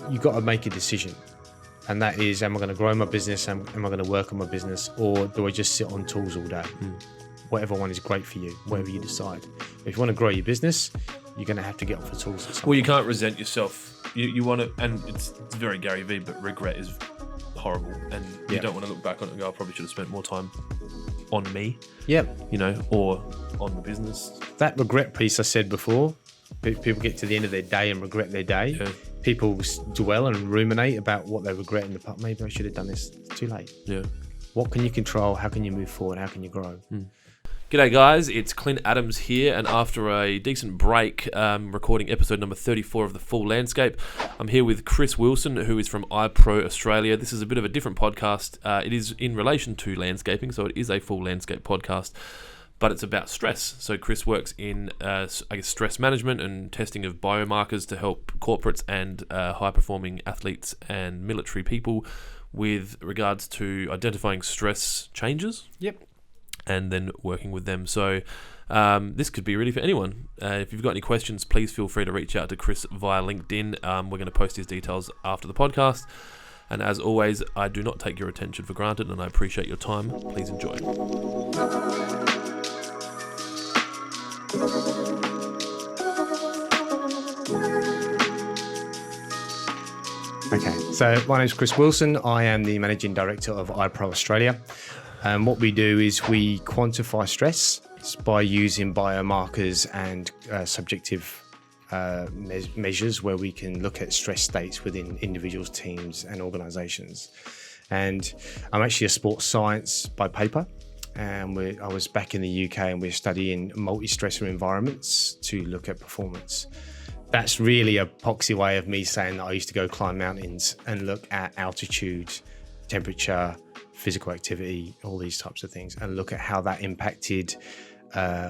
you've got to make a decision. And that is, am I going to grow my business? Am I going to work on my business? Or do I just sit on tools all day? Whatever one is great for you, whatever you decide. If you want to grow your business, you're going to have to get off the tools at some Well, you point. can't resent yourself. You want to, and it's very Gary Vee, but regret is horrible. And you don't want to look back on it and go, I probably should have spent more time on me, Yep. or on the business. That regret piece I said before, people get to the end of their day and regret their day. Yeah. People dwell and ruminate about what they regret in the past. Maybe I should have done this. It's too late. Yeah. What can you control? How can you move forward? How can you grow? G'day guys, it's Clint Adams here, and after a decent break, recording episode number 34 of The Full Landscape, I'm here with Chris Wilson, who is from IPro Australia. This is a bit of a different podcast. It is in relation to landscaping, so it is a full landscape podcast, but it's about stress. So Chris works in, stress management and testing of biomarkers to help corporates and high-performing athletes and military people with regards to identifying stress changes. Yep. And then working with them. So this could be really for anyone. If you've got any questions, please feel free to reach out to Chris via LinkedIn. We're going to post his details after the podcast. And as always, I do not take your attention for granted, and I appreciate your time. Please enjoy. Okay, so my name is Chris Wilson. I am the Managing Director of IPro Australia. And what we do is we quantify stress by using biomarkers and subjective measures where we can look at stress states within individuals, teams and organisations. And I'm actually a sports science by paper. And I was back in the UK and we're studying multi-stressor environments to look at performance. That's really a poxy way of me saying that I used to go climb mountains and look at altitude, temperature, physical activity, all these types of things, and look at how that impacted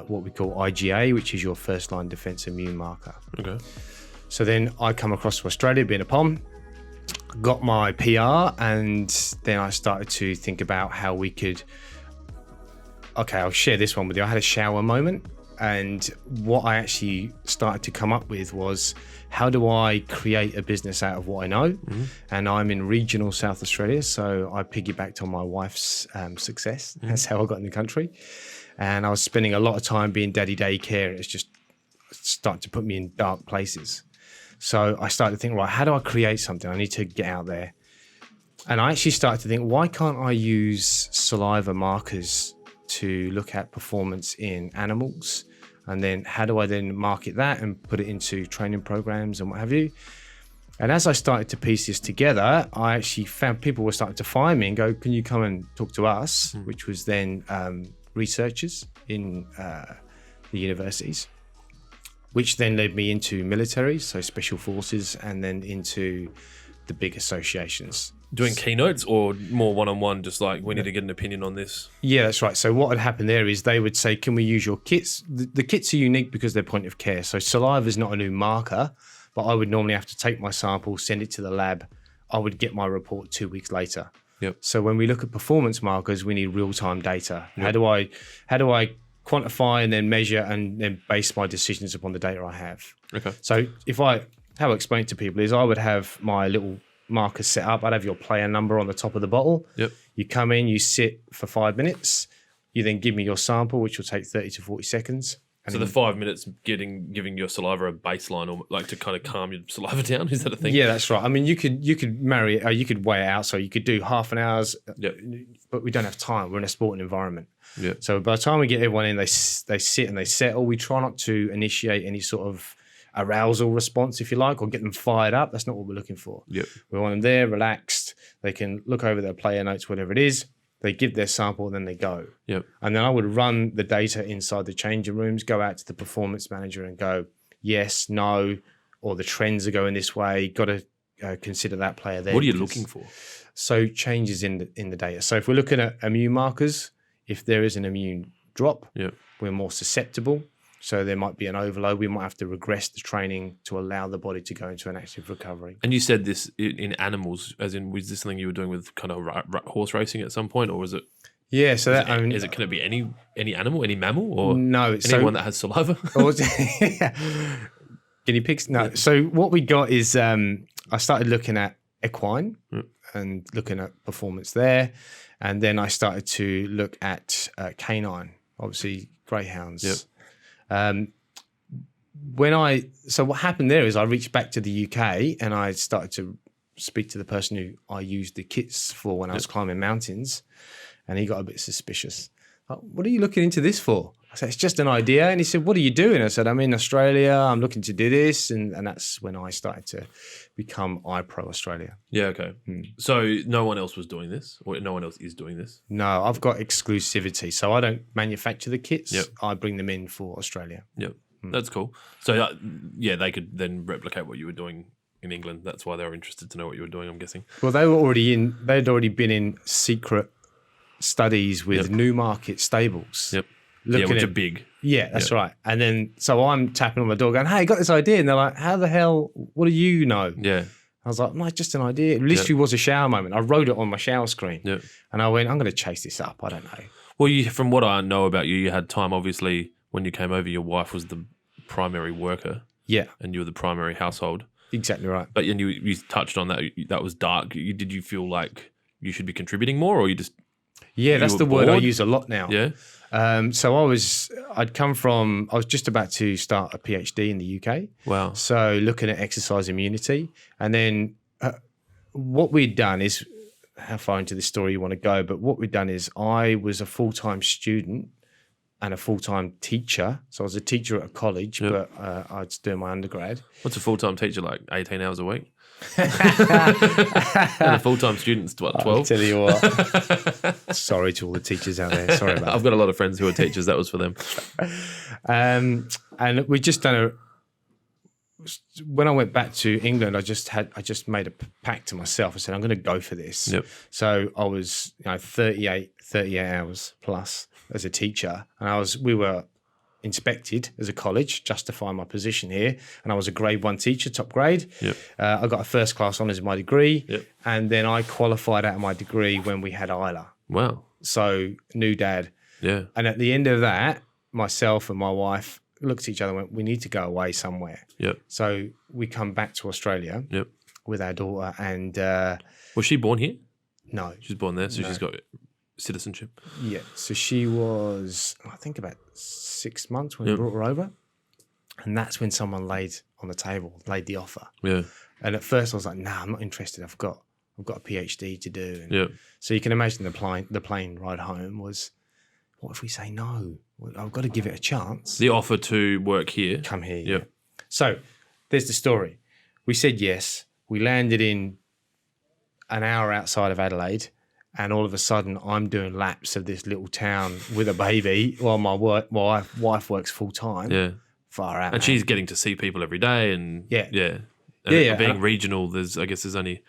what we call IgA, which is your first line defense immune marker. Okay. So then I come across to Australia, being a POM, got my PR, and then I started to think about how we could, I'll share this one with you. I had a shower moment, and what I actually started to come up with was, how do I create a business out of what I know? Mm-hmm. And I'm in regional South Australia, so I piggybacked on my wife's success. Mm-hmm. That's how I got in the country. And I was spending a lot of time being daddy daycare, and it's just starting to put me in dark places. So I started to think, right, how do I create something? I need to get out there. And I actually started to think, why can't I use saliva markers to look at performance in animals? And then how do I then market that and put it into training programs and what have you? And as I started to piece this together, I actually found people were starting to find me and go, can you come and talk to us? Which was then researchers in the universities, which then led me into military, so special forces, and then into the big associations. Doing keynotes or more one-on-one, just like, we need to get an opinion on this? Yeah, that's right. So what had happened there is they would say, can we use your kits? The kits are unique because they're point of care. So saliva is not a new marker, but I would normally have to take my sample, send it to the lab. I would get my report 2 weeks later. Yep. So when we look at performance markers, we need real-time data. Yep. How do I quantify and then measure and then base my decisions upon the data I have? Okay. So how I explain it to people is I would have my little markers set up. I'd have your player number on the top of the bottle. Yep. You come in, you sit for 5 minutes. You then give me your sample, which will take 30 to 40 seconds. And so the 5 minutes giving your saliva a baseline, or like to kind of calm your saliva down, is that a thing? Yeah, that's right. I mean, you could marry it, you could weigh it out. So you could do half an hour's, but we don't have time. We're in a sporting environment. Yeah. So by the time we get everyone in, they sit and they settle. We try not to initiate any sort of arousal response, if you like, or get them fired up. That's not what we're looking for. Yep. We want them there, relaxed. They can look over their player notes, whatever it is. They give their sample, and then they go. Yep. And then I would run the data inside the changing rooms, go out to the performance manager and go, yes, no, or the trends are going this way. Got to consider that player there. What are you looking for? So changes in the data. So if we're looking at immune markers, if there is an immune drop, we're more susceptible. So there might be an overload. We might have to regress the training to allow the body to go into an active recovery. And you said this in animals, as in, was this something you were doing with kind of horse racing at some point, or was it? Yeah. So can it be any animal, any mammal, or no? Anyone that has saliva? Guinea pigs? No. So what we got is I started looking at equine and looking at performance there. And then I started to look at canine, obviously greyhounds. Yep. So what happened there is I reached back to the UK and I started to speak to the person who I used the kits for when I was climbing mountains, and he got a bit suspicious. Like, what are you looking into this for? I said, it's just an idea. And he said, what are you doing? I said, I'm in Australia. I'm looking to do this. And that's when I started to become IPro Australia. Yeah, okay. So no one else was doing this, or no one else is doing this? No, I've got exclusivity. So I don't manufacture the kits. Yep. I bring them in for Australia. Yep. That's cool. So, they could then replicate what you were doing in England. That's why they were interested to know what you were doing, I'm guessing. Well, they'd already been in secret studies with Newmarket stables. Yep. Which are big. Yeah, that's right. And then, so I'm tapping on my door going, hey, I got this idea. And they're like, how the hell, what do you know? Yeah. I was like, no, it's just an idea. It literally was a shower moment. I wrote it on my shower screen. Yeah. And I went, I'm going to chase this up. I don't know. Well, from what I know about you, you had time, obviously, when you came over, your wife was the primary worker. Yeah. And you were the primary household. Exactly right. But you touched on that. That was dark. Did you feel like you should be contributing more, or you just... Yeah, that's the word I use a lot now. Yeah. So I was just about to start a PhD in the UK. Wow. So looking at exercise immunity. And then what we'd done is, how far into this story you want to go, but what we'd done is I was a full-time student and a full-time teacher. So I was a teacher at a college, but I was doing my undergrad. What's a full-time teacher like? 18 hours a week? And a full-time student's what, 12? I'll tell you what. Sorry to all the teachers out there. Sorry about that. I've got a lot of friends who are teachers. That was for them. And we just done when I went back to England, I just made a pact to myself. I said, I'm going to go for this. Yep. So I was 38 hours plus as a teacher, and we were inspected as a college, justifying my position here, and I was a grade 1 teacher, top grade. Yep. I got a first class honours in my degree, yep. and then I qualified out of my degree when we had Isla. Wow. So new dad. Yeah. And at the end of that, myself and my wife looked at each other and went, we need to go away somewhere. Yep. So we come back to Australia with our daughter, and was she born here? No. She's born there, so she's got citizenship. Yeah. So she was, I think, about 6 months when we brought her over. And that's when someone laid the offer. Yeah. And at first I was like, nah, I'm not interested. I've got a PhD to do. And so you can imagine the plane ride home was, what if we say no? I've got to give it a chance. The offer to work here. Come here. Yeah. So there's the story. We said yes. We landed in an hour outside of Adelaide, and all of a sudden I'm doing laps of this little town with a baby while my wife works full time. Yeah. Far out. And she's getting to see people every day, and And being regional, there's only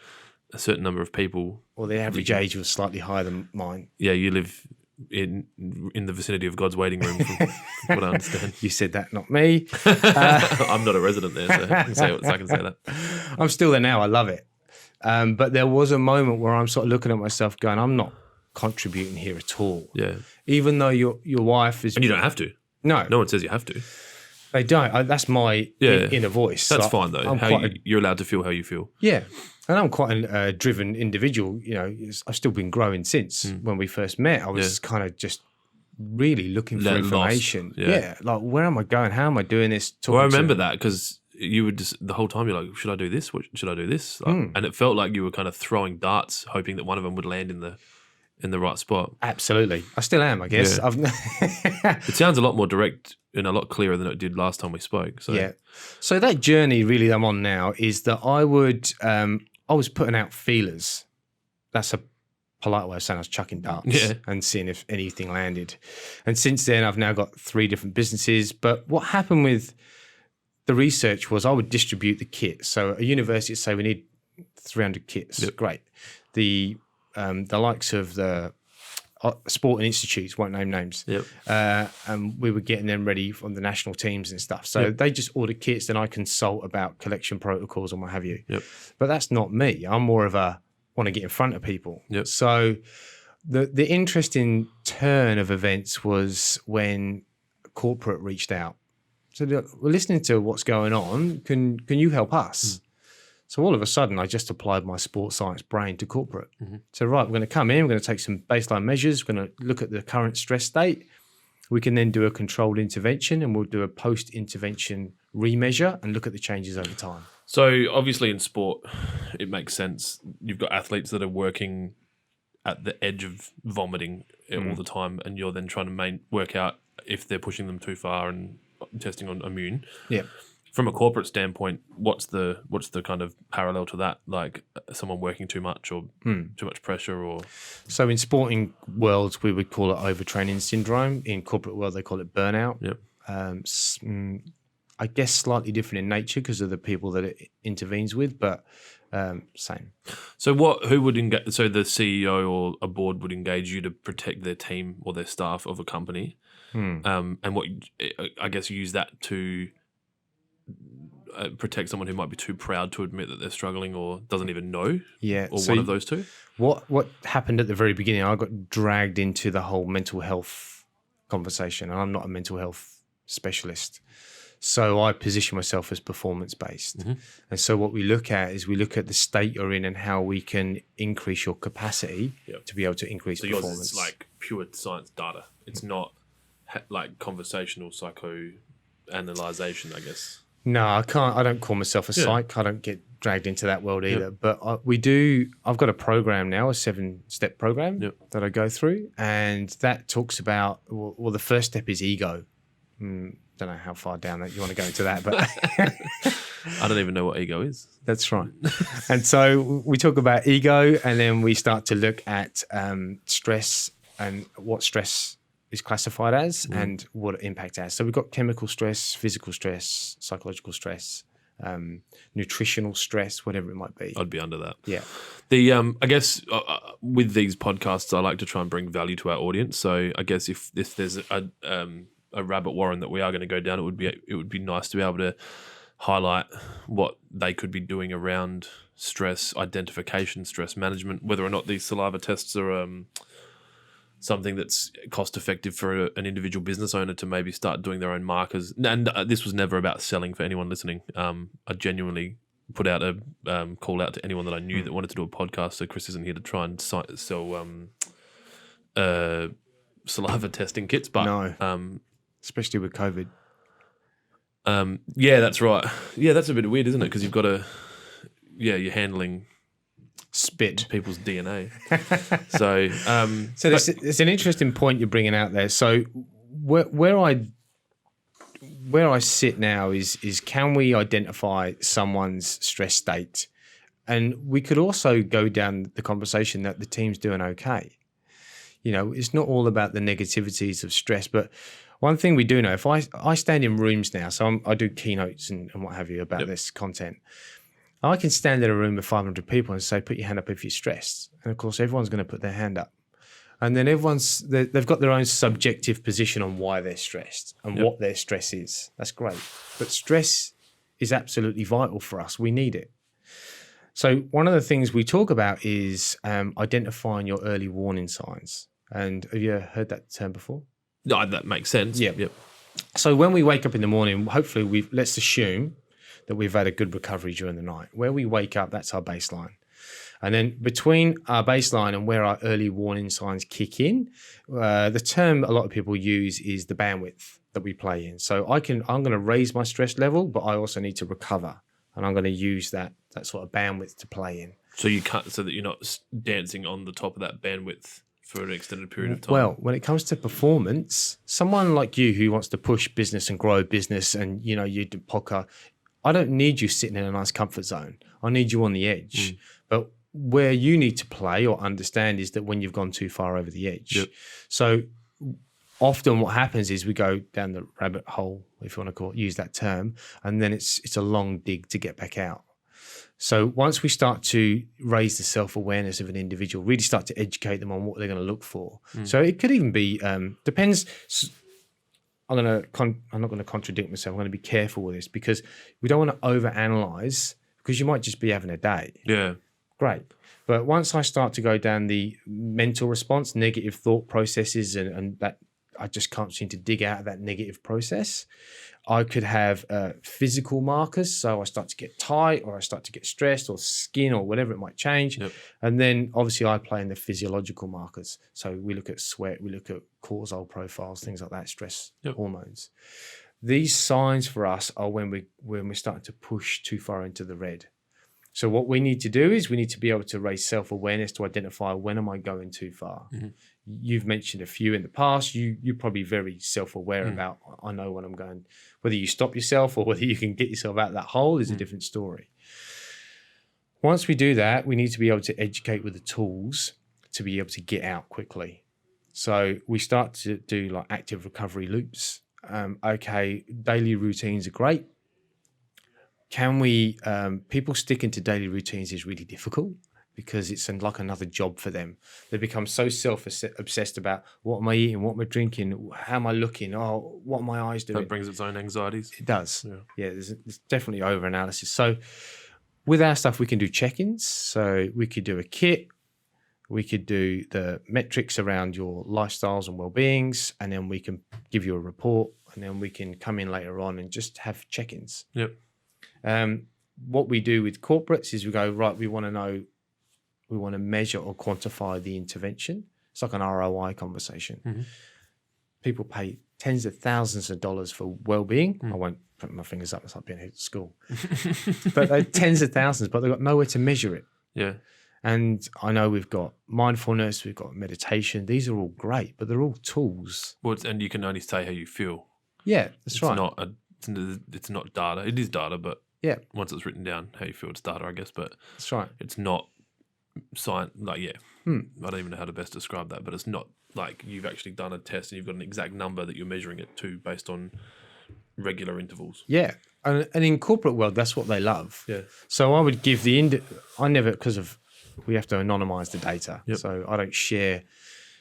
a certain number of people. Well, the average age was slightly higher than mine. Yeah, you live in the vicinity of God's waiting room, from what I understand. You said that, not me. I'm not a resident there, so I can say that. I'm still there now. I love it. But there was a moment where I'm sort of looking at myself going, I'm not contributing here at all. Yeah. Even though your wife is... And you don't have to. No. No one says you have to. They don't. That's my inner voice. That's fine, though. You're allowed to feel how you feel. Yeah. And I'm quite a driven individual. You know, I've still been growing since when we first met. I was kind of just really looking for information. Yeah. Like, where am I going? How am I doing this? Well, I remember that because you would just, the whole time you're like, should I do this? Should I do this? Like, and it felt like you were kind of throwing darts, hoping that one of them would land in the right spot. Absolutely. I still am, I guess. Yeah. It sounds a lot more direct and a lot clearer than it did last time we spoke. So. Yeah. So that journey really I'm on now is that I was putting out feelers. That's a polite way of saying I was chucking darts and seeing if anything landed. And since then, I've now got 3 different businesses. But what happened with the research was I would distribute the kit. So a university would say we need 300 kits. Yep. Great. The likes of the sporting institutes, won't name names. Yep. And we were getting them ready from the national teams and stuff. So they just order kits, then I consult about collection protocols and what have you. Yep. But that's not me. I'm more of a want to get in front of people. Yep. So the interesting turn of events was when corporate reached out So we're listening to what's going on. Can you help us? So all of a sudden, I just applied my sports science brain to corporate. So right, we're going to come in, we're going to take some baseline measures, we're going to look at the current stress state. We can then do a controlled intervention, and we'll do a post-intervention remeasure and look at the changes over time. So obviously in sport, it makes sense. You've got athletes that are working at the edge of vomiting all the time, and you're then trying to work out if they're pushing them too far and testing on immune. Yeah. From a corporate standpoint, what's the kind of parallel to that? Like someone working too much or too much pressure, or So in sporting worlds, we would call it overtraining syndrome. In corporate world, they call it burnout. Yep. I guess slightly different in nature because of the people that it intervenes with, but same. So who would engage? So the CEO or a board would engage you to protect their team or their staff of a company, and what I guess use that to protect someone who might be too proud to admit that they're struggling or doesn't even know. Yeah, or so one of those two. What happened at the very beginning? I got dragged into the whole mental health conversation, and I'm not a mental health specialist. So I position myself as performance-based. And so what we look at is we look at the state you're in and how we can increase your capacity to be able to increase performance. Yours is like pure science data. It's not like conversational psychoanalyzation, I guess. No, I can't. I don't call myself a psych. I don't get dragged into that world either. But we do. I've got a program now, a 7-step program that I go through, and that talks about. Well, the first step is ego. Don't know how far down that you want to go into that, but I don't even know what ego is. That's right. And so we talk about ego, and then we start to look at stress and what stress is classified as and what impact it has. So we've got chemical stress, physical stress, psychological stress, nutritional stress, whatever it might be. I'd be under that. Yeah. The I guess with these podcasts, I like to try and bring value to our audience. So I guess if there's a rabbit warren that we are going to go down, it would be nice to be able to highlight what they could be doing around stress identification, stress management, whether or not these saliva tests are something that's cost effective for an individual business owner to maybe start doing their own markers. And this was never about selling for anyone listening. I genuinely put out a call out to anyone that I knew that wanted to do a podcast. So Chris isn't here to try and sell saliva testing kits, but no, especially with COVID. Yeah, that's right. Yeah, that's a bit weird, isn't it? Because you've got you're handling spit people's DNA. So it's an interesting point you're bringing out there. So where I sit now is can we identify someone's stress state, and we could also go down the conversation that the team's doing okay. You know, it's not all about the negativities of stress, but one thing we do know, if I stand in rooms now, so I do keynotes and what have you about this content. I can stand in a room with 500 people and say, put your hand up if you're stressed. And of course, everyone's going to put their hand up. And then they've got their own subjective position on why they're stressed and what their stress is. That's great. But stress is absolutely vital for us. We need it. So one of the things we talk about is identifying your early warning signs. And have you heard that term before? No, that makes sense. Yeah. Yep. So when we wake up in the morning, hopefully let's assume that we've had a good recovery during the night. Where we wake up, that's our baseline. And then between our baseline and where our early warning signs kick in, the term a lot of people use is the bandwidth that we play in. So I'm going to raise my stress level, but I also need to recover. And I'm going to use that sort of bandwidth to play in. So you can't, so that you're not dancing on the top of that bandwidth for an extended period of time. Well, when it comes to performance, someone like you who wants to push business and grow business and, you know, you do podcast, I don't need you sitting in a nice comfort zone. I need you on the edge. But where you need to play or understand is that when you've gone too far over the edge. Yep. So often what happens is we go down the rabbit hole, if you want to use that term, and then it's a long dig to get back out. So once we start to raise the self-awareness of an individual, really start to educate them on what they're going to look for. So it could even be, depends. I'm not going to contradict myself. I'm going to be careful with this because we don't want to overanalyze because you might just be having a day. Yeah. Great. But once I start to go down the mental response, negative thought processes and that I just can't seem to dig out of that negative process. I could have physical markers. So I start to get tight or I start to get stressed or skin or whatever it might change. Yep. And then obviously I play in the physiological markers. So we look at sweat, we look at cortisol profiles, things like that, stress hormones. These signs for us are when we're starting to push too far into the red. So what we need to do is we need to be able to raise self-awareness to identify when am I going too far. Mm-hmm. You've mentioned a few in the past. You're probably very self-aware about, I know when I'm going. Whether you stop yourself or whether you can get yourself out of that hole is a different story. Once we do that, we need to be able to educate with the tools to be able to get out quickly. So we start to do like active recovery loops. Okay, daily routines are great. Can we, people sticking to daily routines is really difficult because it's like another job for them. They become so self-obsessed about what am I eating, what am I drinking, how am I looking, what are my eyes doing? That brings its own anxieties. It does. Yeah, there's definitely over-analysis. So with our stuff, we can do check-ins. So we could do a kit. We could do the metrics around your lifestyles and well-beings, and then we can give you a report, and then we can come in later on and just have check-ins. Yep. What we do with corporates is we go, right, we want to measure or quantify the intervention. It's like an ROI conversation. Mm-hmm. People pay tens of thousands of dollars for well-being. I won't put my fingers up. It's like being at school. But they're tens of thousands, but they've got nowhere to measure it. Yeah. And I know we've got mindfulness, we've got meditation. These are all great, but they're all tools. Well, and you can only say how you feel. Yeah, that's right. It's not data. It is data, but yeah, once it's written down, how you feel, it's data, I guess. But that's right. It's not science. Like, I don't even know how to best describe that, but it's not like you've actually done a test and you've got an exact number that you're measuring it to based on regular intervals. Yeah, and in corporate world, that's what they love. Yeah. So I would give because we have to anonymize the data. Yep. So I don't share,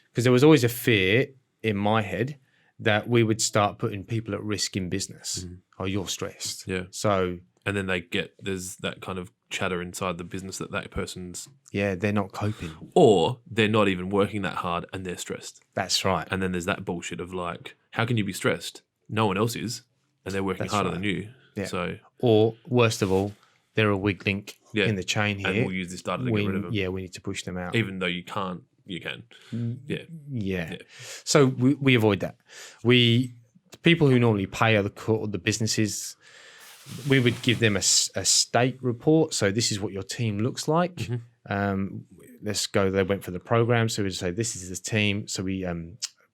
because there was always a fear in my head that we would start putting people at risk in business. Oh, you're stressed. Yeah. So, and then there's that kind of chatter inside the business that person's. Yeah, they're not coping. Or they're not even working that hard and they're stressed. That's right. And then there's that bullshit of like, how can you be stressed? No one else is. And they're working harder than you. Yeah. So, or worst of all, they're a weak link in the chain here. And we'll use this data to get rid of them. Yeah, we need to push them out. Even though you can't, you can. Yeah. So we avoid that. The people who normally pay are the businesses. We would give them a state report. So this is what your team looks like. Mm-hmm. Let's go. They went for the program. So we'd say, this is the team. So we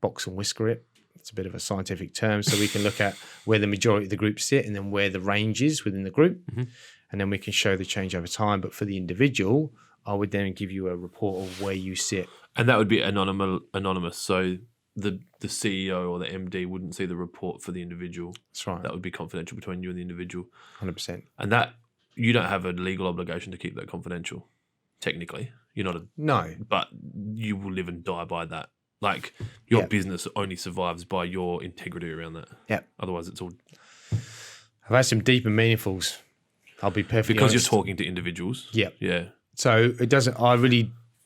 box and whisker it. It's a bit of a scientific term. So we can look at where the majority of the group sit and then where the range is within the group. Mm-hmm. And then we can show the change over time. But for the individual, I would then give you a report of where you sit. And that would be anonymous. So the CEO or the MD wouldn't see the report for the individual. That's right. That would be confidential between you and the individual. 100%. And that, you don't have a legal obligation to keep that confidential. Technically, you're not no, but you will live and die by that. Like your business only survives by your integrity around that. Yeah. Otherwise, it's all. I've had some deep and meaningfuls. I'll be perfectly honest. You're talking to individuals. Yeah. Yeah. So it doesn't.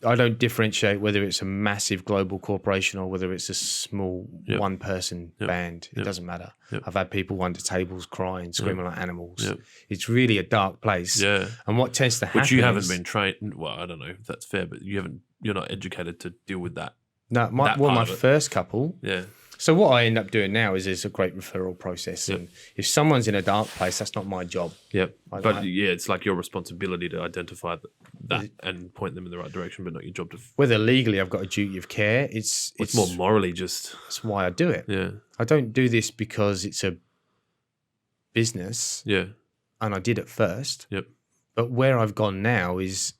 I don't differentiate whether it's a massive global corporation or whether it's a small one-person band. It doesn't matter. Yep. I've had people under tables crying, screaming like animals. Yep. It's really a dark place. Yeah. And what tends to happen, which you haven't been trained. Well, I don't know if that's fair, but you're not educated to deal with that. No, my first couple. Yeah. So what I end up doing now is there's a great referral process. Yep. And if someone's in a dark place, that's not my job. Yep. But it's like your responsibility to identify that and point them in the right direction, but not your job to... Whether legally I've got a duty of care, it's more morally just... That's why I do it. Yeah. I don't do this because it's a business. Yeah. And I did it first. Yep. But where I've gone now is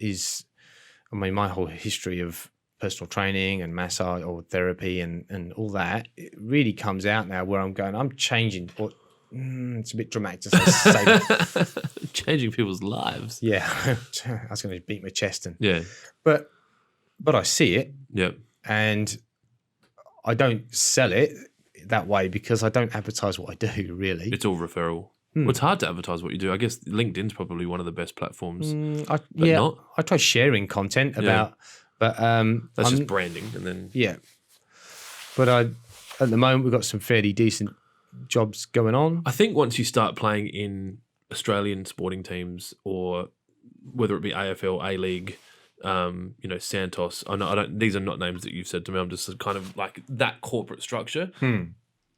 my whole history of personal training and massage or therapy and all that, it really comes out now where I'm changing. It's a bit dramatic to say that. Changing people's lives. Yeah. I was going to beat my chest. But I see it. Yeah. And I don't sell it that way because I don't advertise what I do, really. It's all referral. Well, it's hard to advertise what you do. I guess LinkedIn's probably one of the best platforms. I try sharing content about... But that's just branding, and then but at the moment we've got some fairly decent jobs going on. I think once you start playing in Australian sporting teams, or whether it be AFL, A-League, Santos. I don't. These are not names that you've said to me. I'm just kind of like that corporate structure.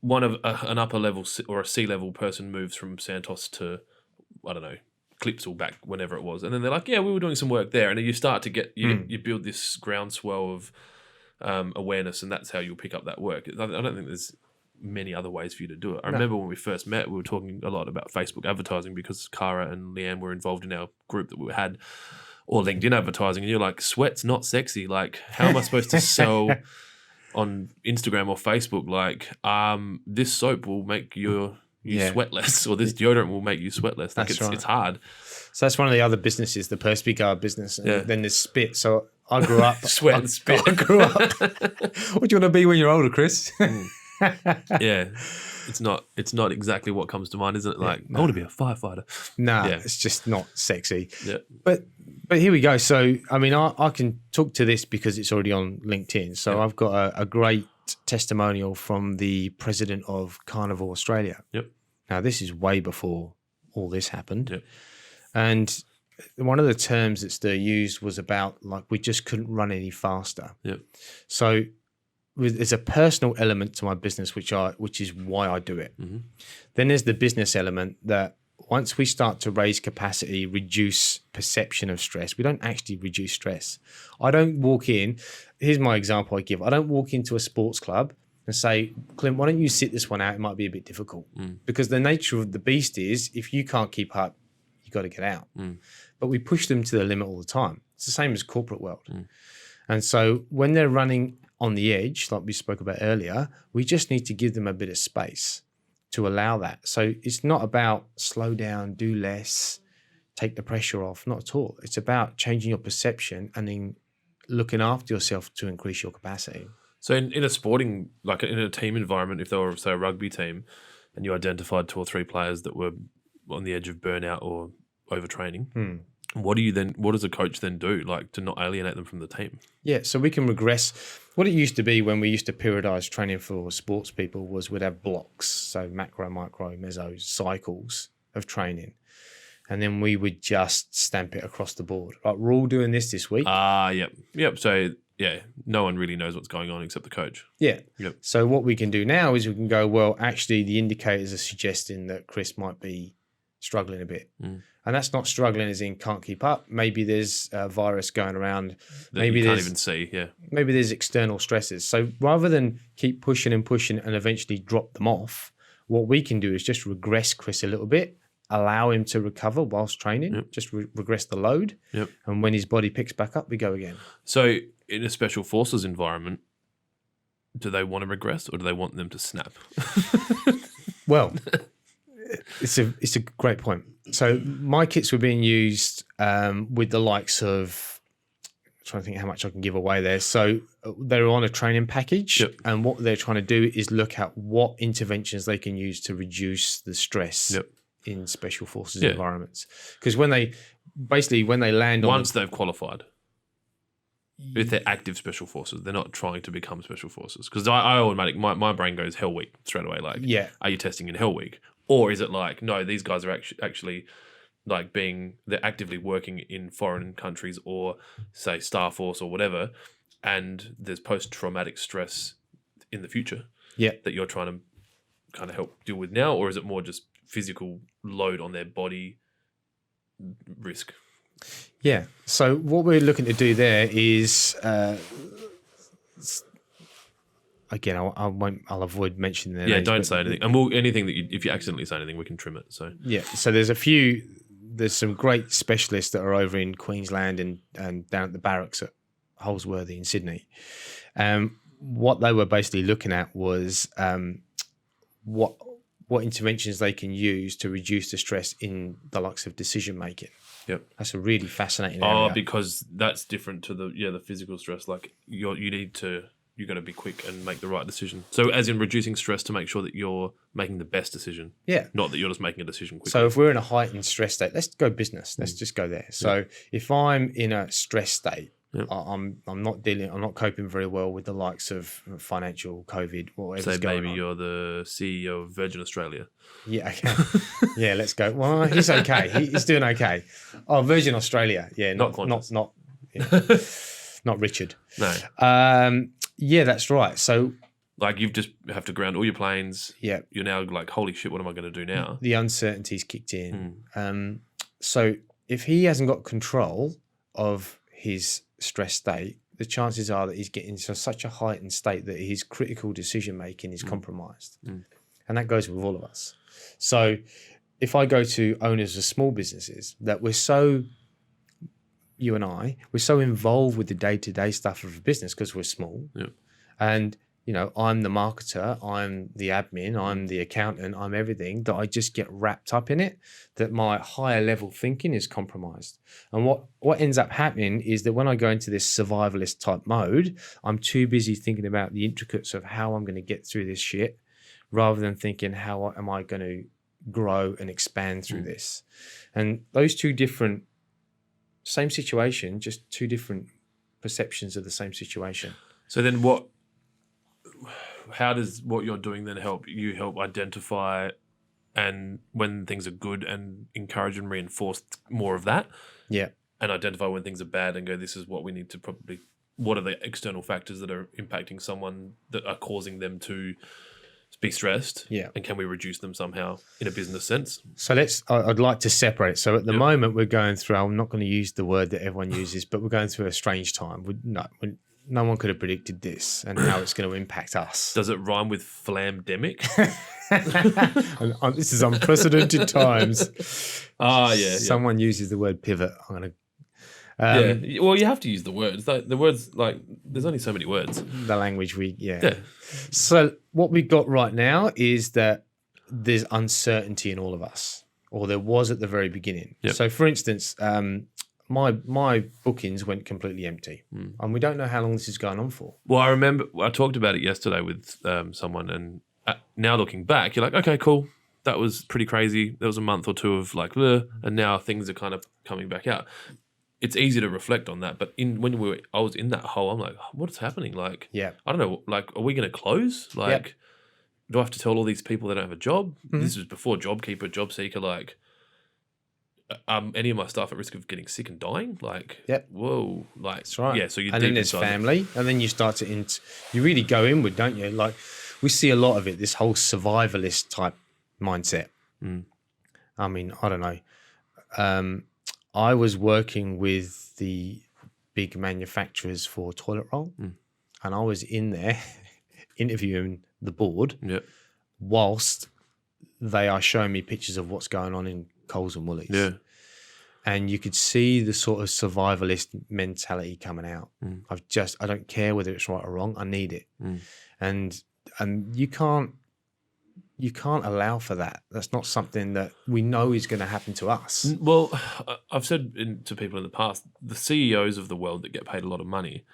One of an upper level or a C-level person moves from Santos to, I don't know, Clipsal back whenever it was, and then they're like, yeah, we were doing some work there, and then you start to get you build this groundswell of awareness, and that's how you'll pick up that work. I don't think there's many other ways for you to do it. I remember when we first met, we were talking a lot about Facebook advertising because Cara and Leanne were involved in our group that we had, or LinkedIn advertising, and you're like, sweat's not sexy. Like, how am I supposed to sell on Instagram or Facebook? Like, this soap will make you sweat less, or this deodorant will make you sweat less. Like, it's hard. So that's one of the other businesses, the Persby Guard business. And then there's Spit. So I grew up. Sweat and spit. I grew up. What do you want to be when you're older, Chris? Yeah. It's not exactly what comes to mind, isn't it? Like, I want to be a firefighter. It's just not sexy. Yeah. But here we go. So, I mean, I can talk to this because it's already on LinkedIn. So I've got a great testimonial from the president of Carnival Australia. Yep. Now, this is way before all this happened. Yep. And one of the terms that's they used was about, like, we just couldn't run any faster. Yep. So there's a personal element to my business, which is why I do it. Mm-hmm. Then there's the business element that once we start to raise capacity, reduce perception of stress, we don't actually reduce stress. I don't walk in. Here's my example I give. I don't walk into a sports club and say, Clint, why don't you sit this one out? It might be a bit difficult. Because the nature of the beast is if you can't keep up, you got to get out. But we push them to the limit all the time. It's the same as corporate world. And so when they're running on the edge, like we spoke about earlier, we just need to give them a bit of space to allow that. So it's not about slow down, do less, take the pressure off, not at all. It's about changing your perception and then looking after yourself to increase your capacity. So in a sporting, like in a team environment, if they were, say, a rugby team and you identified 2 or 3 players that were on the edge of burnout or overtraining, what does a coach then do, like, to not alienate them from the team? Yeah, so we can regress. What it used to be when we used to periodize training for sports people was we'd have blocks, so macro, micro, meso cycles of training. And then we would just stamp it across the board. Like, we're all doing this week. Yep. So, no one really knows what's going on except the coach. Yeah. Yep. So what we can do now is we can go, well, actually the indicators are suggesting that Chris might be struggling a bit. And that's not struggling as in can't keep up. Maybe there's a virus going around. Maybe you can't even see, Maybe there's external stresses. So rather than keep pushing and eventually drop them off, what we can do is just regress Chris a little bit, allow him to recover whilst training, just regress the load. And when his body picks back up, we go again. So in a special forces environment, do they want to regress or do they want them to snap? Well, it's a great point. So my kits were being used with the likes of, I'm trying to think how much I can give away there. So they're on a training package, and what they're trying to do is look at what interventions they can use to reduce the stress in special forces environments. Because when they land once they've qualified, if they're active special forces, they're not trying to become special forces. Because I automatically, my brain goes Hell Week straight away. Like, are you testing in Hell Week? Or is it like, no, these guys are actually like they're actively working in foreign countries or, say, Star Force or whatever, and there's post-traumatic stress in the future that you're trying to kind of help deal with now? Or is it more just physical load on their body risk? Yeah. So what we're looking to do there is... Again, I'll avoid mentioning their names. Don't say anything. And anything that if you accidentally say anything, we can trim it. So so there's some great specialists that are over in Queensland and down at the barracks at Holsworthy in Sydney. What they were basically looking at was what interventions they can use to reduce the stress in the likes of decision making. Yep, that's a really fascinating area. Because that's different to the physical stress. Like you got to be quick and make the right decision. So as in reducing stress to make sure that you're making the best decision. Yeah. Not that you're just making a decision quickly. So if we're in a heightened stress state, let's go business. Let's just go there. So if I'm in a stress state Yep. I'm not coping very well with the likes of financial COVID, whatever's So going maybe on. you're the CEO of Virgin Australia. Yeah, okay. Yeah, let's go. Well, he's okay. He's doing okay. Oh, Virgin Australia. Yeah, Not not Richard. No. Yeah, that's right. So Like you've just have to ground all your planes. yeah, You're now like, holy shit, what am I going to do now? the uncertainty's kicked in. So if he hasn't got control of his stress state, the chances are that he's getting to such a heightened state that his critical decision making is compromised. And that goes with all of us. So if I go to owners of small businesses that you and I, we're so involved with the day-to-day stuff of a business because we're small. Yeah. And, I'm the marketer, I'm the admin, I'm the accountant, I'm everything, that I just get wrapped up in it, that my higher level thinking is compromised. And what ends up happening is that when I go into this survivalist type mode, I'm too busy thinking about the intricacies of how I'm going to get through this shit, rather than thinking how am I going to grow and expand through this. And those two different, same situation, just two different perceptions of the same situation. So then how does what you're doing then help identify and when things are good and encourage and reinforce more of that? Yeah. And identify when things are bad and go, this is what we need to what are the external factors that are impacting someone that are causing them to be stressed? Yeah. And can we reduce them somehow in a business sense? So I'd like to separate. So at the moment we're going through, I'm not going to use the word that everyone uses, but we're going through a strange time. No one could have predicted this and how it's going to impact us. Does it rhyme with flamdemic? This is unprecedented times. Yeah. Someone uses the word pivot. I'm going to. Yeah. Well, you have to use the words. The words, like, there's only so many words. The language yeah. So what we've got right now is that there's uncertainty in all of us, or there was at the very beginning. Yep. So for instance, my bookings went completely empty, and we don't know how long this is going on for. Well, I remember I talked about it yesterday with someone, and now looking back, you're like, okay, cool. That was pretty crazy. There was a month or two of like, and now things are kind of coming back out. It's easy to reflect on that, but I was in that hole. I'm like, what's happening? Like, Yeah. I don't know. Like, are we going to close? Like, do I have to tell all these people they don't have a job? This was before JobKeeper, JobSeeker. Like, any of my staff at risk of getting sick and dying? Like, whoa, like, That's right. Yeah. So you and then there's family, and then you start to you really go inward, don't you? Like, we see a lot of it. This whole survivalist type mindset. I mean, I don't know. I was working with the big manufacturers for toilet roll, and I was in there interviewing the board whilst they are showing me pictures of what's going on in Coles and Woolies. Yeah. And you could see the sort of survivalist mentality coming out. I don't care whether it's right or wrong. I need it. And you can't allow for that. That's not something that we know is going to happen to us. Well, I've said to people in the past, the CEOs of the world that get paid a lot of money,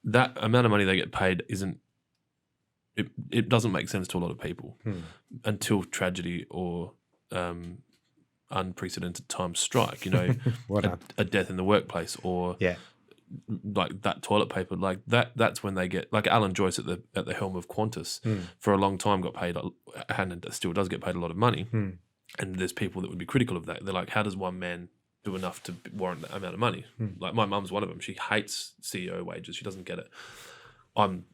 that amount of money they get paid it doesn't make sense to a lot of people until tragedy or unprecedented times strike, a death in the workplace or like that toilet paper, like that's when they get, like Alan Joyce at the helm of Qantas for a long time got paid and still does get paid a lot of money. And there's people that would be critical of that. They're like, how does one man do enough to warrant that amount of money? Like my mum's one of them. She hates CEO wages. She doesn't get it. I'm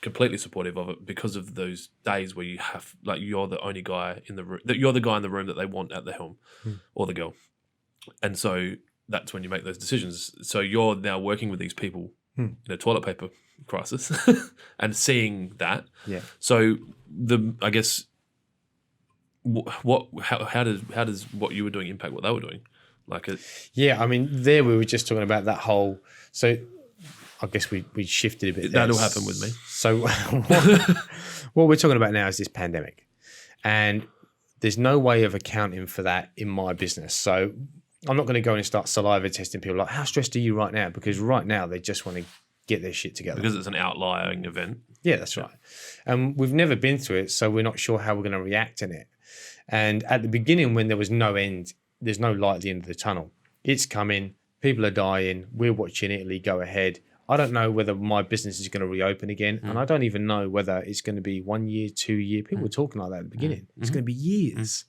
completely supportive of it because of those days where you have, like, you're the only guy in the room, that you're the guy in the room that they want at the helm or the girl. And so that's when you make those decisions. So you're now working with these people in a toilet paper crisis and seeing that. Yeah. So I guess how does what you were doing impact what they were doing? I mean, there we were just talking about that whole. So I guess we shifted a bit. That'll happen with me. So what we're talking about now is this pandemic, and there's no way of accounting for that in my business. So I'm not going to go and start saliva testing people like, how stressed are you right now? Because right now they just want to get their shit together. Because it's an outlying event. Yeah, that's right. And we've never been through it, so we're not sure how we're going to react in it. And at the beginning, when there was no end, there's no light at the end of the tunnel. It's coming. People are dying. We're watching Italy go ahead. I don't know whether my business is going to reopen again. And I don't even know whether it's going to be 1 year, 2 year. People were talking like that at the beginning. It's going to be years.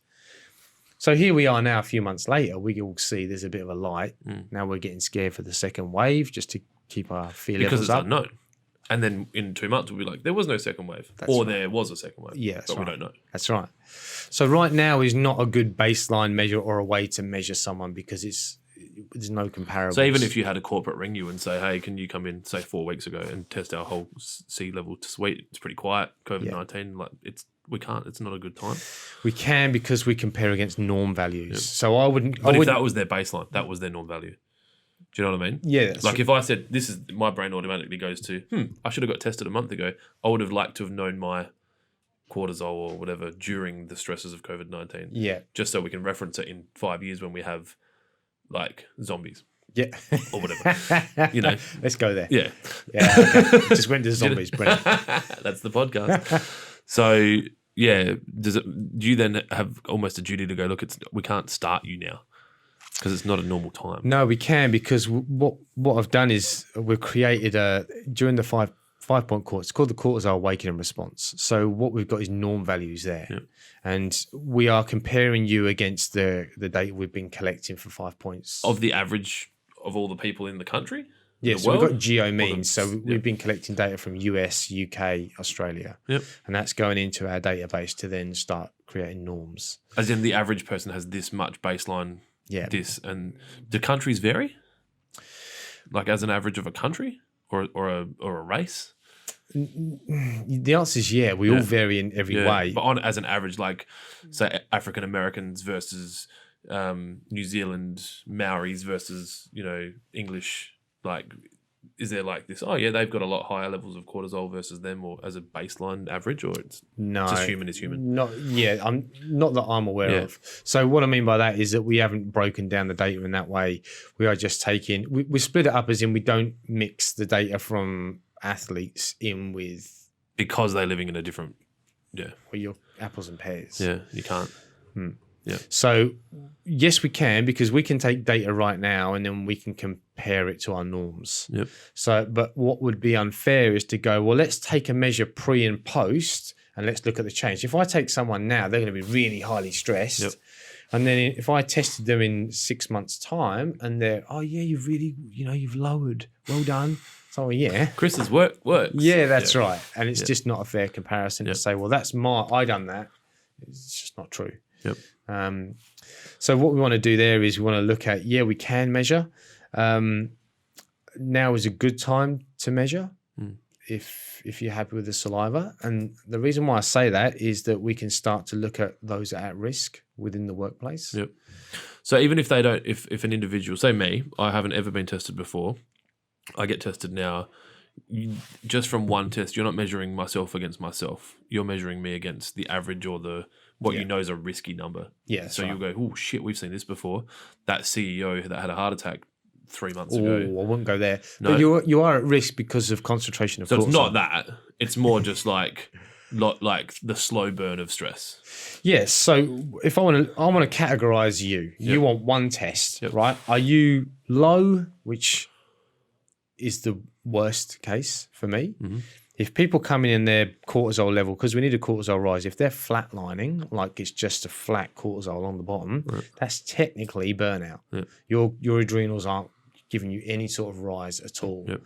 So here we are now, a few months later. We all see there's a bit of a light. Now we're getting scared for the second wave just to keep our fear levels up. Because it's unknown. And then in 2 months, we'll be like, there was no second wave. There was a second wave. Yeah, but we don't know. That's right. So right now is not a good baseline measure or a way to measure someone because there's no comparison. So even if you had a corporate ring you and say, hey, can you come in, say 4 weeks ago and test our whole sea level suite? It's pretty quiet. COVID-19, we can't. It's not a good time. We can because we compare against norm values. Yep. So I wouldn't. But if that was their baseline, that was their norm value. Do you know what I mean? Yeah. Like if I said, this is, my brain automatically goes to, I should have got tested a month ago. I would have liked to have known my cortisol or whatever during the stresses of COVID-19. Yeah. Just so we can reference it in 5 years when we have like zombies. Yeah. Or whatever. You know. Let's go there. Yeah. Yeah. Okay. Just went to zombies. Brilliant. That's the podcast. So yeah, do you then have almost a duty to go, look, we can't start you now? Because it's not a normal time. No, we can because what I've done is we've created during the 5-point course. It's called the cortisol awakening response. So what we've got is norm values there, and we are comparing you against the data we've been collecting for 5 points of the average of all the people in the country. Yeah, so we've got geo means. So we've been collecting data from US, UK, Australia, and that's going into our database to then start creating norms. As in, the average person has this much baseline. Yeah. And do countries vary? Like as an average of a country or a race? The answer is yeah. We all vary in every way. But as an average, like say African Americans versus New Zealand Maoris versus English, like is there like this? Oh yeah, they've got a lot higher levels of cortisol versus them, or as a baseline average, or it's just human is human. Not that I'm aware of. So what I mean by that is that we haven't broken down the data in that way. We are just taking we split it up as in we don't mix the data from athletes in with because they're living in a different well, your apples and pears. Yeah, you can't. Yeah. So yes, we can because we can take data right now and then we can compare it to our norms. Yep. So, but what would be unfair is to go, well, let's take a measure pre and post and let's look at the change. If I take someone now, they're going to be really highly stressed. Yep. And then if I tested them in 6 months' time and they're, oh yeah, you've really, you've lowered. Well done. So yeah. Chris's works. Yeah, that's right. And it's just not a fair comparison to say, well, I done that. It's just not true. Yep. So what we want to do there is we want to look at, we can measure. Now is a good time to measure if you're happy with the saliva. And the reason why I say that is that we can start to look at those at risk within the workplace. Yep. So even if they don't, if an individual, say me, I haven't ever been tested before, I get tested now. Just from one test, you're not measuring myself against myself. You're measuring me against the average or what you know is a risky number. Yeah. So you'll go, oh shit, we've seen this before. That CEO that had a heart attack 3 months ago. I wouldn't go there. No. But you are at risk because of concentration of cortisol. So it's not that. It's more just like the slow burn of stress. Yes. So if I want to categorize you. You want one test, right? Are you low, which is the worst case for me? Mm-hmm. If people come in their cortisol level, because we need a cortisol rise, if they're flatlining, like it's just a flat cortisol on the bottom, that's technically burnout. Yep. Your adrenals aren't giving you any sort of rise at all. Yep.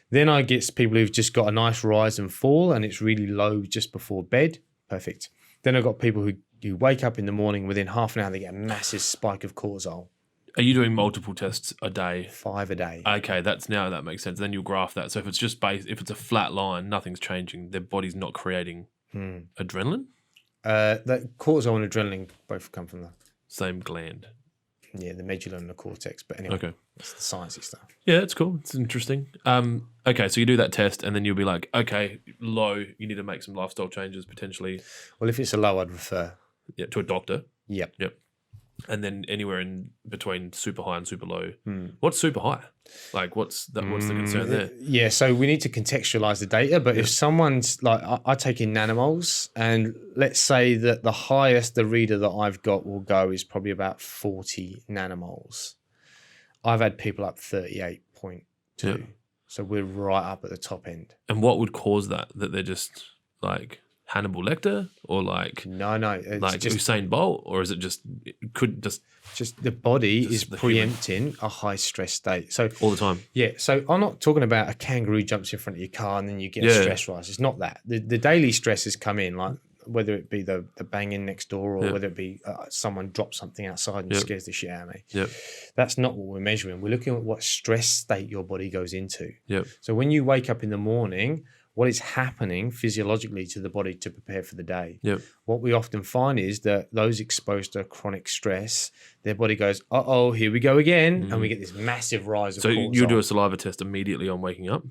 Then I get people who've just got a nice rise and fall and it's really low just before bed. Perfect. Then I've got people who wake up in the morning, within half an hour, they get a massive spike of cortisol. Are you doing multiple tests a day? 5 a day. Okay, that makes sense. Then you'll graph that. So if it's just if it's a flat line, nothing's changing. Their body's not creating adrenaline? That cortisol and adrenaline both come from the same gland. Yeah, the medulla and the cortex. But anyway, it's the sciencey stuff. Yeah, it's cool. It's interesting. Okay, so you do that test and then you'll be like, okay, low, you need to make some lifestyle changes potentially. Well, if it's a low, I'd refer. Yeah, to a doctor. Yep. And then anywhere in between super high and super low. What's super high? Like what's the concern there? Yeah, so we need to contextualize the data. But if someone's like, I take in nanomoles, and let's say that the highest the reader that I've got will go is probably about 40 nanomoles. I've had people up 38.2. Yeah. So we're right up at the top end. And what would cause that? That they're just like Hannibal Lecter, or like No, it's like just Usain Bolt, or is it just the body just is the preempting a high stress state. So all the time? yeah, so I'm not talking about a kangaroo jumps in front of your car and then you get a stress rise. It's not that. The daily stresses come in, like whether it be the banging next door or whether it be someone drops something outside and scares the shit out of me. Yeah. That's not what we're measuring. We're looking at what stress state your body goes into. Yeah. So when you wake up in the morning, what is happening physiologically to the body to prepare for the day? Yep. What we often find is that those exposed to chronic stress, their body goes, uh-oh, here we go again. And we get this massive rise of cortisol. So you do a saliva test immediately on waking up?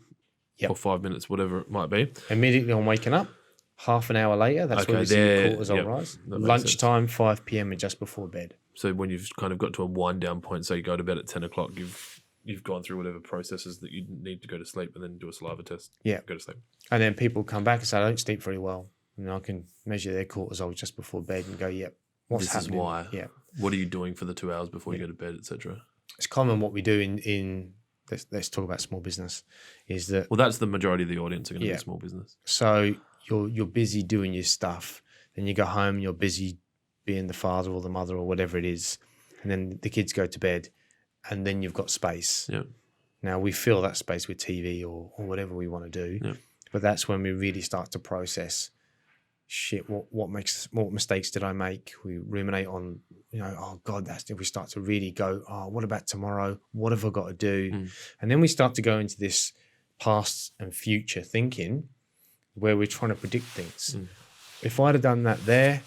Yep. Or 5 minutes, whatever it might be? Immediately on waking up, half an hour later, that's when we see cortisol rise. Lunchtime, 5 p.m. and just before bed. So when you've kind of got to a wind down point, so you go to bed at 10 o'clock, you've gone through whatever processes that you need to go to sleep and then do a saliva test. Yeah. Go to sleep. And then people come back and say, I don't sleep very well. And I can measure their cortisol just before bed and go, yep, what's happening? This is why. Yeah. What are you doing for the 2 hours before you go to bed, etc.? It's common what we do in let's talk about small business, is that... Well, that's the majority of the audience are going to be small business. So you're busy doing your stuff. Then you go home and you're busy being the father or the mother or whatever it is. And then the kids go to bed and then you've got space. Yeah. Now we fill that space with TV or whatever we want to do. Yeah. But that's when we really start to process, shit, what mistakes did I make? We ruminate on, oh God, that's if we start to really go, oh, what about tomorrow? What have I got to do? And then we start to go into this past and future thinking where we're trying to predict things. If I'd have done that there,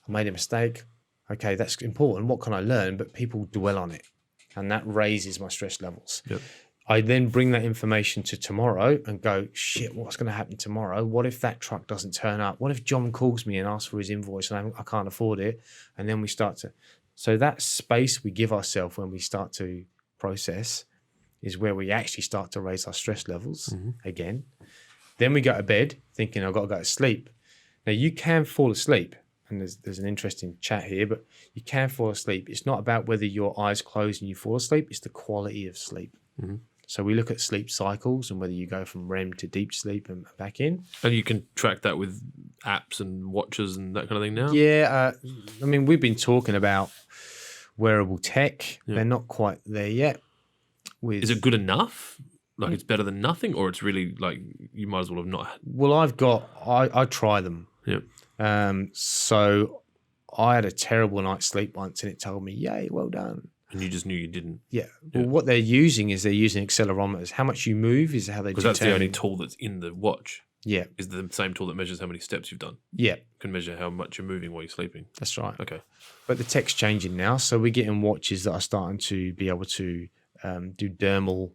I made a mistake. Okay, that's important. What can I learn? But people dwell on it. And that raises my stress levels. Yep. I then bring that information to tomorrow and go, shit, what's going to happen tomorrow? What if that truck doesn't turn up? What if John calls me and asks for his invoice and I can't afford it? And then we start to... So that space we give ourselves when we start to process is where we actually start to raise our stress levels again. Then we go to bed thinking, I've got to go to sleep. Now, you can fall asleep. And there's an interesting chat here, but you can fall asleep. It's not about whether your eyes close and you fall asleep. It's the quality of sleep. So we look at sleep cycles and whether you go from REM to deep sleep and back in. And you can track that with apps and watches and that kind of thing now? Yeah. I mean, we've been talking about wearable tech. Yeah. They're not quite there yet. Is it good enough? Like it's better than nothing, or it's really like you might as well have not? Well, I try them. Yeah. So I had a terrible night's sleep once and it told me, yay, well done. And you just knew you didn't. Yeah. Well, what they're using accelerometers. How much you move is how they determine. Because that's the only tool that's in the watch. Yeah. Is the same tool that measures how many steps you've done. Yeah. Can measure how much you're moving while you're sleeping. That's right. Okay. But the tech's changing now. So we're getting watches that are starting to be able to do dermal,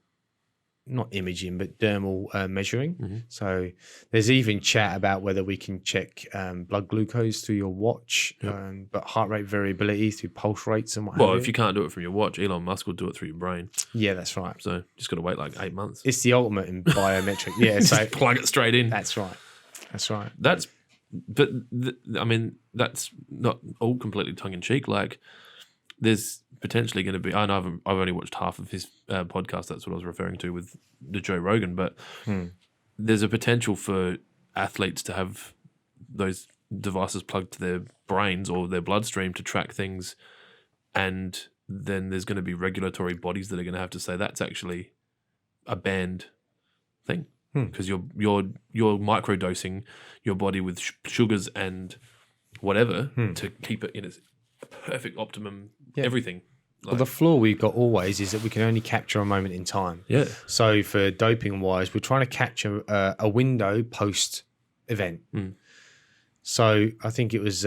not imaging, but dermal measuring. So there's even chat about whether we can check blood glucose through your watch, but heart rate variability through pulse rates and what have you. Well, if you can't do it from your watch, Elon Musk will do it through your brain. Yeah, that's right. So just got to wait like 8 months. It's the ultimate in biometric. Yeah, so plug it straight in. That's right. I mean, that's not all completely tongue in cheek. Like, there's potentially going to be. I know I've only watched half of his podcast. That's what I was referring to with the Joe Rogan. But there's a potential for athletes to have those devices plugged to their brains or their bloodstream to track things, and then there's going to be regulatory bodies that are going to have to say that's actually a banned thing because you're microdosing your body with sugars and whatever to keep it in its perfect optimum everything. Well, the flaw we've got always is that we can only capture a moment in time. Yeah. So for doping wise, we're trying to capture a window post event. So I think it was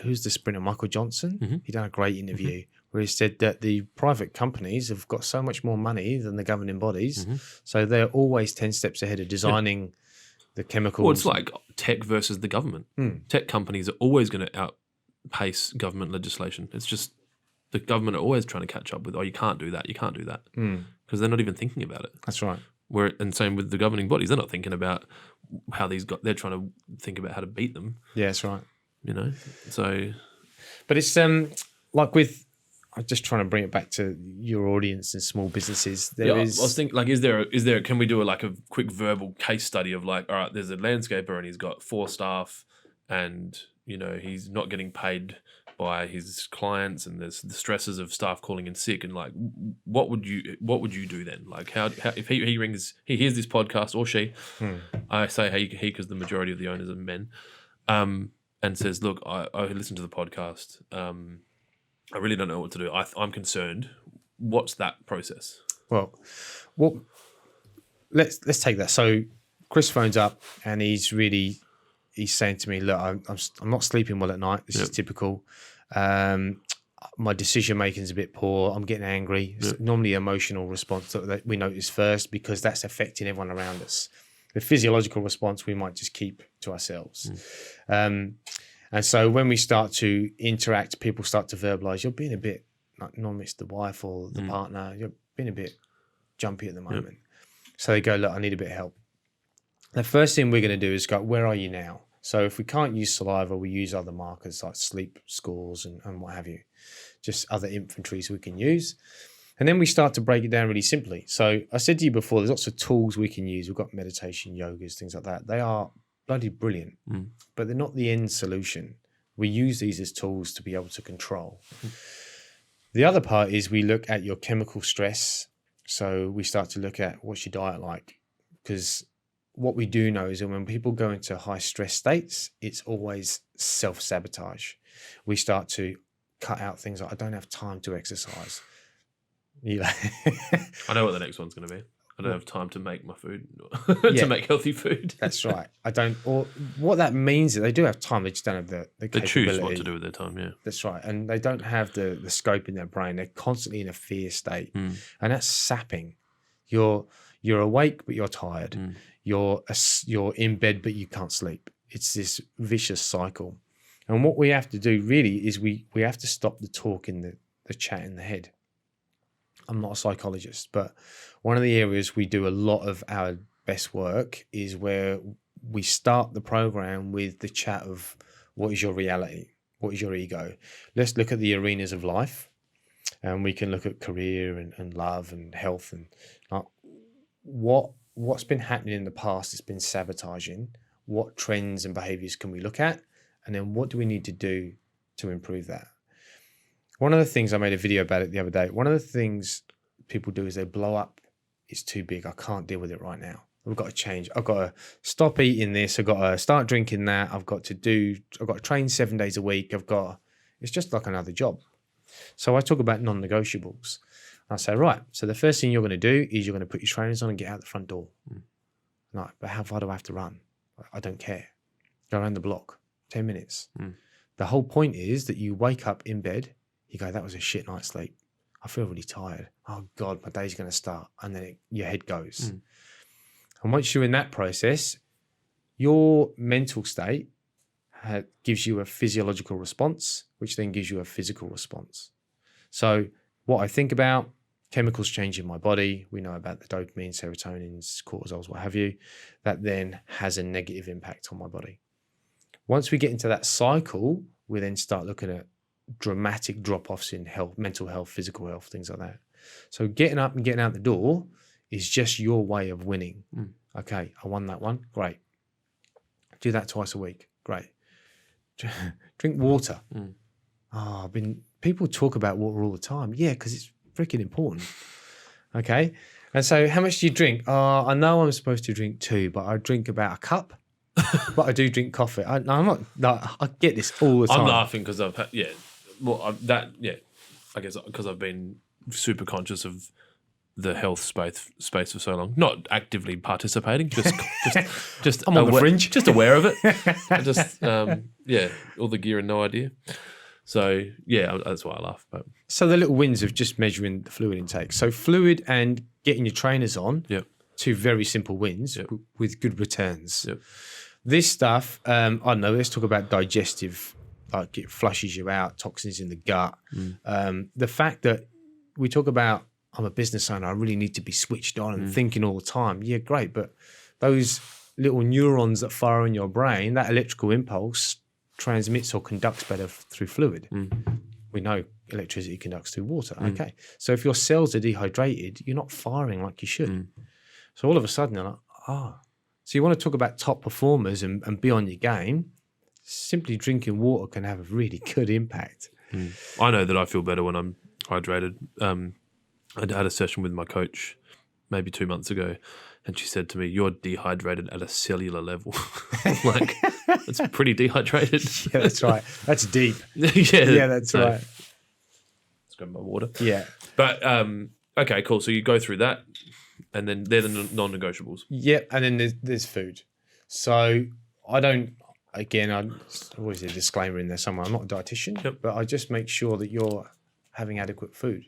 who's the sprinter, Michael Johnson? He done a great interview where he said that the private companies have got so much more money than the governing bodies, so they're always 10 steps ahead of designing the chemicals. Well, it's like tech versus the government. Tech companies are always going to outpace government legislation. It's just the government are always trying to catch up with, you can't do that, because they're not even thinking about it. That's right. And same with the governing bodies, they're not thinking about how they're trying to think about how to beat them. Yeah, that's right. So. But it's like with I'm just trying to bring it back to your audience and small businesses. I was thinking, like, is there? Can we do a quick verbal case study of like, all right, there's a landscaper and he's got 4 staff, and he's not getting paid by his clients, and there's the stresses of staff calling in sick, and like, what would you do then? Like, how if he hears this podcast, or she, I say he because the majority of the owners are men, and says, look, I listened to the podcast, I really don't know what to do. I'm concerned. What's that process? Well, let's take that. So Chris phones up and he's saying to me, look, I'm not sleeping well at night. This is typical. My decision making is a bit poor. I'm getting angry. It's normally an emotional response that we notice first, because that's affecting everyone around us. The physiological response we might just keep to ourselves. And so when we start to interact, people start to verbalize, you're being a bit, like, normally it's the wife or the partner, you're being a bit jumpy at the moment. So they go, look, I need a bit of help. The first thing we're going to do is go, where are you now? So if we can't use saliva, we use other markers like sleep scores and what have you, just other inventories we can use. And then we start to break it down really simply. So I said to you before, there's lots of tools we can use. We've got meditation, yogas, things like that. They are bloody brilliant, but they're not the end solution. We use these as tools to be able to control. The other part is we look at your chemical stress. So we start to look at what's your diet like, because what we do know is that when people go into high stress states, it's always self-sabotage. We start to cut out things like, I don't have time to exercise. I know what the next one's going to be. I don't have time to make my food, to make healthy food. That's right. Or what that means is they do have time. They just don't have the capability. They choose what to do with their time, yeah. That's right. And they don't have the scope in their brain. They're constantly in a fear state. And that's sapping. You're awake, but you're tired. You're in bed, but you can't sleep. It's this vicious cycle. And what we have to do really is we have to stop the talk in the chat in the head. I'm not a psychologist, but one of the areas we do a lot of our best work is where we start the program with the chat of, what is your reality? What is your ego? Let's look at the arenas of life, and we can look at career and love and health, and what's been happening in the past that's been sabotaging. What trends and behaviors can we look at? And then what do we need to do to improve that? One of the things, I made a video about it the other day, one of the things people do is they blow up, it's too big, I can't deal with it right now. I've got to change. I've got to stop eating this. I've got to start drinking that. I've got to train 7 days a week. It's just like another job. So I talk about non-negotiables. I say, right, so the first thing you're going to do is you're going to put your trainers on and get out the front door. Like, but how far do I have to run? I don't care. Go around the block, 10 minutes. The whole point is that you wake up in bed, you go, that was a shit night's sleep. I feel really tired. Oh God, my day's going to start. And then your head goes. And once you're in that process, your mental state gives you a physiological response, which then gives you a physical response. So what I think about, chemicals change in my body. We know about the dopamine, serotonins, cortisols, what have you. That then has a negative impact on my body. Once we get into that cycle, we then start looking at dramatic drop-offs in health, mental health, physical health, things like that. So getting up and getting out the door is just your way of winning. Okay, I won that one. Great. Do that twice a week. Great. Drink water. People talk about water all the time. Yeah, because it's freaking important. Okay. And so how much do you drink? I know I'm supposed to drink 2, but I drink about a cup. But I do drink coffee. I get this all the time. I'm laughing because I've had, I guess because I've been super conscious of the health space for so long, not actively participating, just I'm on the fringe, just aware of it, and just all the gear and no idea. So yeah, that's why I laugh. But so the little wins of just measuring the fluid intake. So fluid and getting your trainers on. Two very simple wins with good returns. This stuff, I don't know, let's talk about digestive, like it flushes you out, toxins in the gut. The fact that we talk about, I'm a business owner, I really need to be switched on and thinking all the time. Yeah, great. But those little neurons that fire in your brain, that electrical impulse transmits or conducts better through fluid. we know electricity conducts through water. Okay. So if your cells are dehydrated, you're not firing like you should. So all of a sudden, you're like, So you want to talk about top performers and be on your game. Simply drinking water can have a really good impact. I know that I feel better when I'm hydrated. I had a session with my coach maybe 2 months ago, and she said to me, "You're dehydrated at a cellular level." I'm like, that's pretty dehydrated. Yeah, that's right. That's deep. Yeah, that's right. Let's grab my water. Yeah. But okay, cool. So you go through that, and then they're the non-negotiables. Yeah, and then there's food. So I don't. Again, I always a disclaimer in there somewhere. I'm not a dietitian, but I just make sure that you're having adequate food.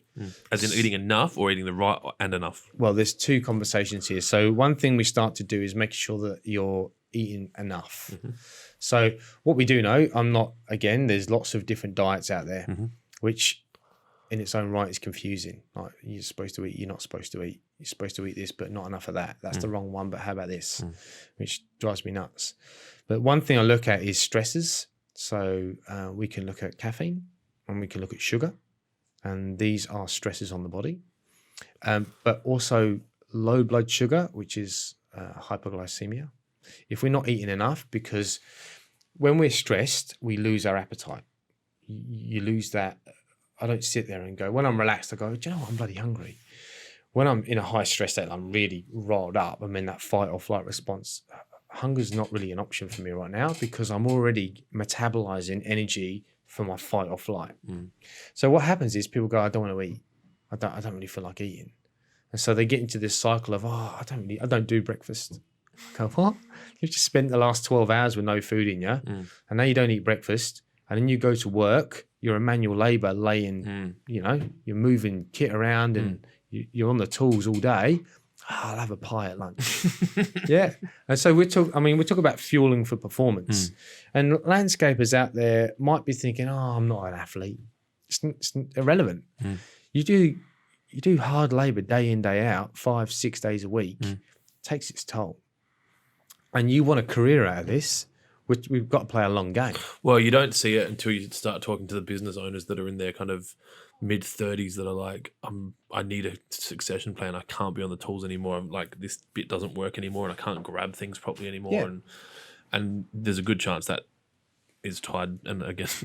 As in eating enough or eating the right and enough? Well, there's two conversations here. So one thing we start to do is making sure that you're eating enough. So what we do know, there's lots of different diets out there, which in its own right is confusing. Like you're supposed to eat, you're not supposed to eat. You're supposed to eat this, but not enough of that. That's the wrong one, but how about this? Which drives me nuts. But one thing I look at is stresses. So we can look at caffeine and we can look at sugar. And these are stresses on the body. But also low blood sugar, which is hypoglycemia. If we're not eating enough, because when we're stressed, we lose our appetite. You lose that. I don't sit there and go, when I'm relaxed, I go, do you know what? I'm bloody hungry. When I'm in a high stress state, I'm really riled up. I'm in that fight or flight response. Hunger's not really an option for me right now because I'm already metabolizing energy for my fight or flight. So what happens is people go, I don't want to eat. I don't really feel like eating. And so they get into this cycle of, I don't do breakfast. I go, what? You've just spent the last 12 hours with no food in you, and now you don't eat breakfast, and then you go to work, you're a manual labor laying, you're moving kit around and you're on the tools all day. I'll have a pie at lunch. Yeah. And so we talk about fueling for performance. And landscapers out there might be thinking, I'm not an athlete. It's irrelevant. You do hard labor day in, day out, 5-6 days a week. It takes its toll. And you want a career out of this, which we've got to play a long game. Well, you don't see it until you start talking to the business owners that are in their kind of mid-30s that are like, I need a succession plan. I can't be on the tools anymore. I'm like, this bit doesn't work anymore and I can't grab things properly anymore. Yeah. And there's a good chance that is tied. And I guess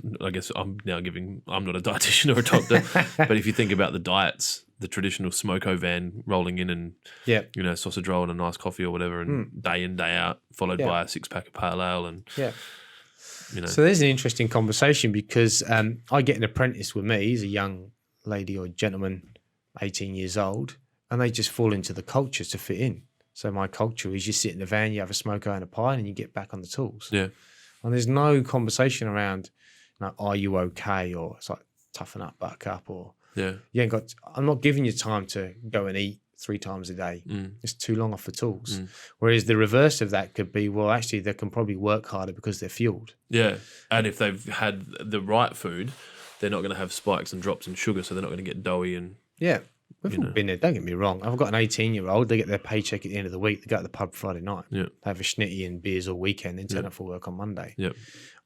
I'm not a dietitian or a doctor, but if you think about the diets, the traditional smoko van rolling in and, sausage roll and a nice coffee or whatever, and day in, day out, followed by a 6-pack of pale ale. And, So there's an interesting conversation because I get an apprentice with me. He's a young lady or gentleman, 18 years old, and they just fall into the culture to fit in. So my culture is you sit in the van, you have a smoko and a pie, and you get back on the tools. Yeah. And there's no conversation around, are you okay? Or it's like, toughen up, buck up, or I'm not giving you time to go and eat 3 times a day. It's too long off the tools. Whereas the reverse of that could be, well, actually, they can probably work harder because they're fueled. Yeah. And if they've had the right food, they're not going to have spikes and drops in sugar, so they're not going to get doughy. And we've all been there. Don't get me wrong. I've got an 18-year-old. They get their paycheck at the end of the week. They go to the pub Friday night. Yeah. They have a schnitty and beers all weekend, then turn up for work on Monday. Yeah.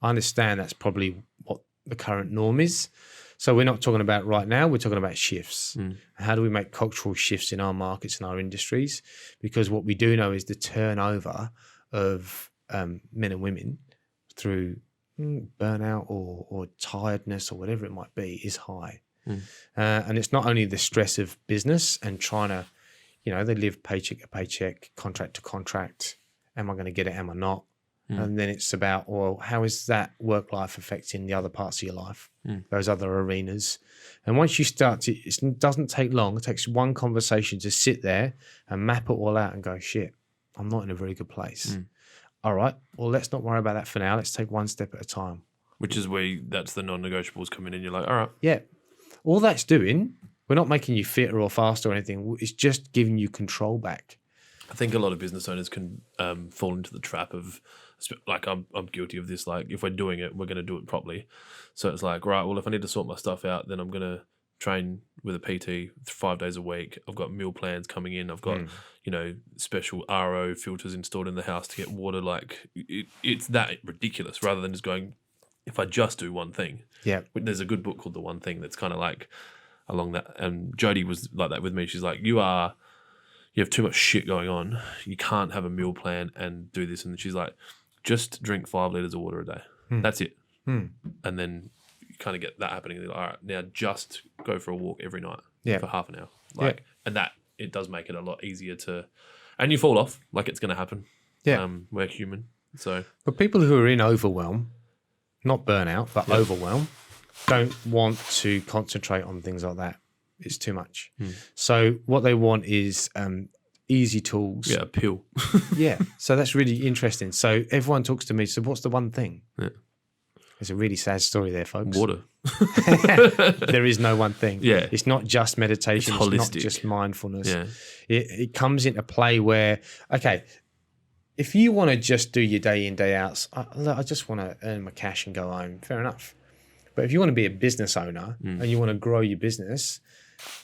I understand that's probably what the current norm is. So we're not talking about right now, we're talking about shifts. How do we make cultural shifts in our markets and our industries? Because what we do know is the turnover of men and women through burnout or tiredness or whatever it might be is high. And it's not only the stress of business and trying to, they live paycheck to paycheck, contract to contract. Am I going to get it? Am I not? And then it's about, well, how is that work life affecting the other parts of your life, those other arenas? And once you start to, it doesn't take long. It takes one conversation to sit there and map it all out and go, shit, I'm not in a very good place. All right, well, let's not worry about that for now. Let's take one step at a time. Which is where that's the non-negotiables coming in. You're like, all right. Yeah. All that's doing, we're not making you fitter or faster or anything. It's just giving you control back. I think a lot of business owners can fall into the trap of, like, I'm guilty of this. Like, if we're doing it, we're going to do it properly. So it's like, right, well, if I need to sort my stuff out, then I'm going to train with a PT 5 days a week. I've got meal plans coming in. I've got, special RO filters installed in the house to get water. Like, it's that ridiculous rather than just going, if I just do one thing. Yeah. There's a good book called The One Thing that's kind of like along that. And Jodie was like that with me. She's like, you have too much shit going on. You can't have a meal plan and do this. And she's like, just drink 5 liters of water a day. That's it. And then you kind of get that happening. And you're like, all right, now just go for a walk every night for half an hour. And that it does make it a lot easier to, and you fall off, like it's going to happen. Yeah. We're human. So, but people who are in overwhelm, not burnout, but overwhelm, don't want to concentrate on things like that. It's too much. So what they want is easy tools. Yeah, a pill. Yeah. So that's really interesting. So everyone talks to me. So what's the one thing? Yeah. It's a really sad story there, folks. Water. There is no one thing. Yeah. It's not just meditation. It's holistic. It's not just mindfulness. Yeah. It comes into play where, okay, if you want to just do your day in, day outs, I just want to earn my cash and go home, fair enough. But if you want to be a business owner and you want to grow your business,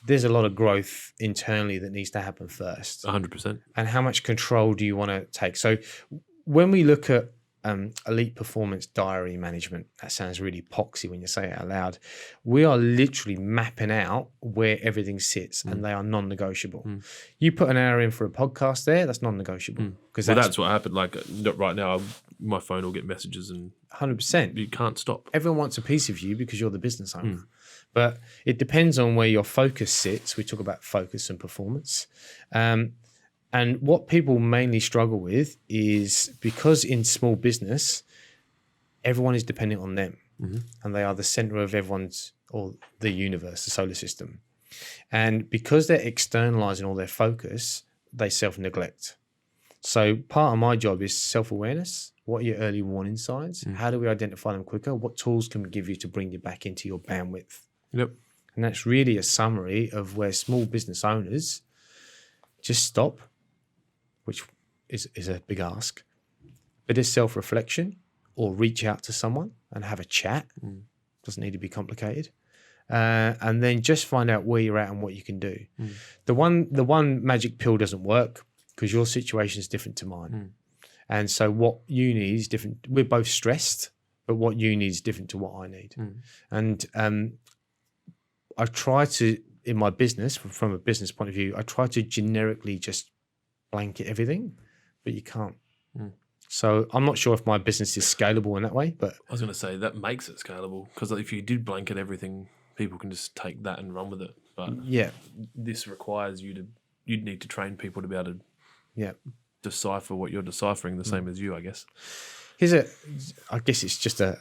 there's a lot of growth internally that needs to happen first. 100%. And how much control do you want to take? So when we look at elite performance diary management, that sounds really poxy when you say it out loud. We are literally mapping out where everything sits and they are non-negotiable. You put an hour in for a podcast there, that's non-negotiable. Because that's what happened. Like right now, my phone will get messages and 100%. You can't stop. Everyone wants a piece of you because you're the business owner. But it depends on where your focus sits. We talk about focus and performance. And what people mainly struggle with is because in small business, everyone is dependent on them and they are the center of everyone's, or the universe, the solar system. And because they're externalizing all their focus, they self-neglect. So part of my job is self-awareness. What are your early warning signs? How do we identify them quicker? What tools can we give you to bring you back into your bandwidth? Yep. And that's really a summary of where small business owners just stop, which is a big ask. Bit of self-reflection or reach out to someone and have a chat. Doesn't need to be complicated. And then just find out where you're at and what you can do. The one magic pill doesn't work because your situation is different to mine. And so what you need is different. We're both stressed, but what you need is different to what I need. And I try to, in my business, from a business point of view, I try to generically just blanket everything, but you can't. So I'm not sure if my business is scalable in that way, but I was going to say that makes it scalable because if you did blanket everything, people can just take that and run with it. But this requires you'd need to train people to be able to decipher what you're deciphering the same as you, I guess. I guess it's just an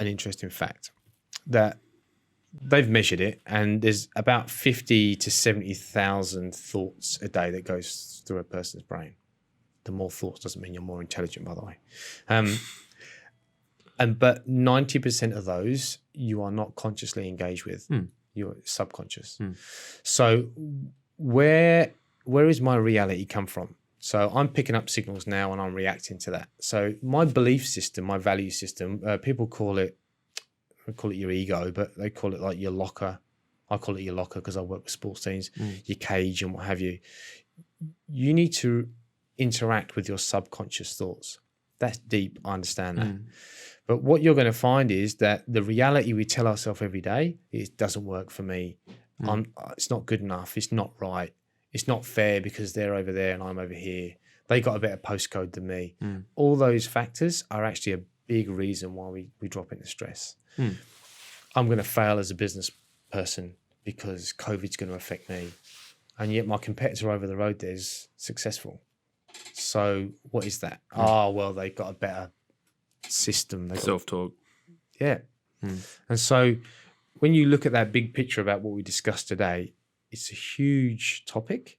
interesting fact that they've measured it, and there's about 50 to 70,000 thoughts a day that goes through a person's brain. The more thoughts doesn't mean you're more intelligent, by the way. But 90% of those you are not consciously engaged with. You're subconscious. So where is my reality come from? So I'm picking up signals now and I'm reacting to that. So my belief system, my value system, people call it your ego, but they call it like your locker. I call it your locker because I work with sports teams, your cage and what have you. You need to interact with your subconscious thoughts. That's deep. I understand that. But what you're going to find is that the reality we tell ourselves every day, it doesn't work for me. It's not good enough. It's not right. It's not fair because they're over there and I'm over here. They got a better postcode than me. All those factors are actually a big reason why we drop into stress. I'm going to fail as a business person because COVID's going to affect me. And yet my competitor over the road there is successful. So what is that? Oh, well, they've got a better system. Self-talk. Yeah. And so when you look at that big picture about what we discussed today, it's a huge topic.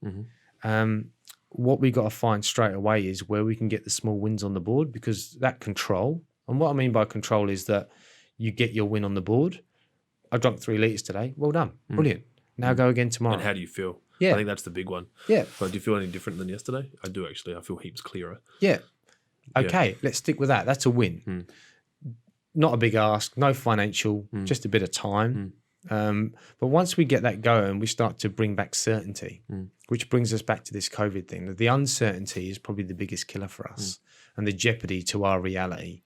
What we got to find straight away is where we can get the small wins on the board, because that control, and what I mean by control is that you get your win on the board. I drank 3 litres today. Well done. Brilliant. Now go again tomorrow. And how do you feel? Yeah. I think that's the big one. Yeah. But do you feel any different than yesterday? I do actually. I feel heaps clearer. Yeah. Okay, let's stick with that. That's a win. Not a big ask, no financial, just a bit of time. But once we get that going, we start to bring back certainty, which brings us back to this COVID thing. The uncertainty is probably the biggest killer for us and the jeopardy to our reality.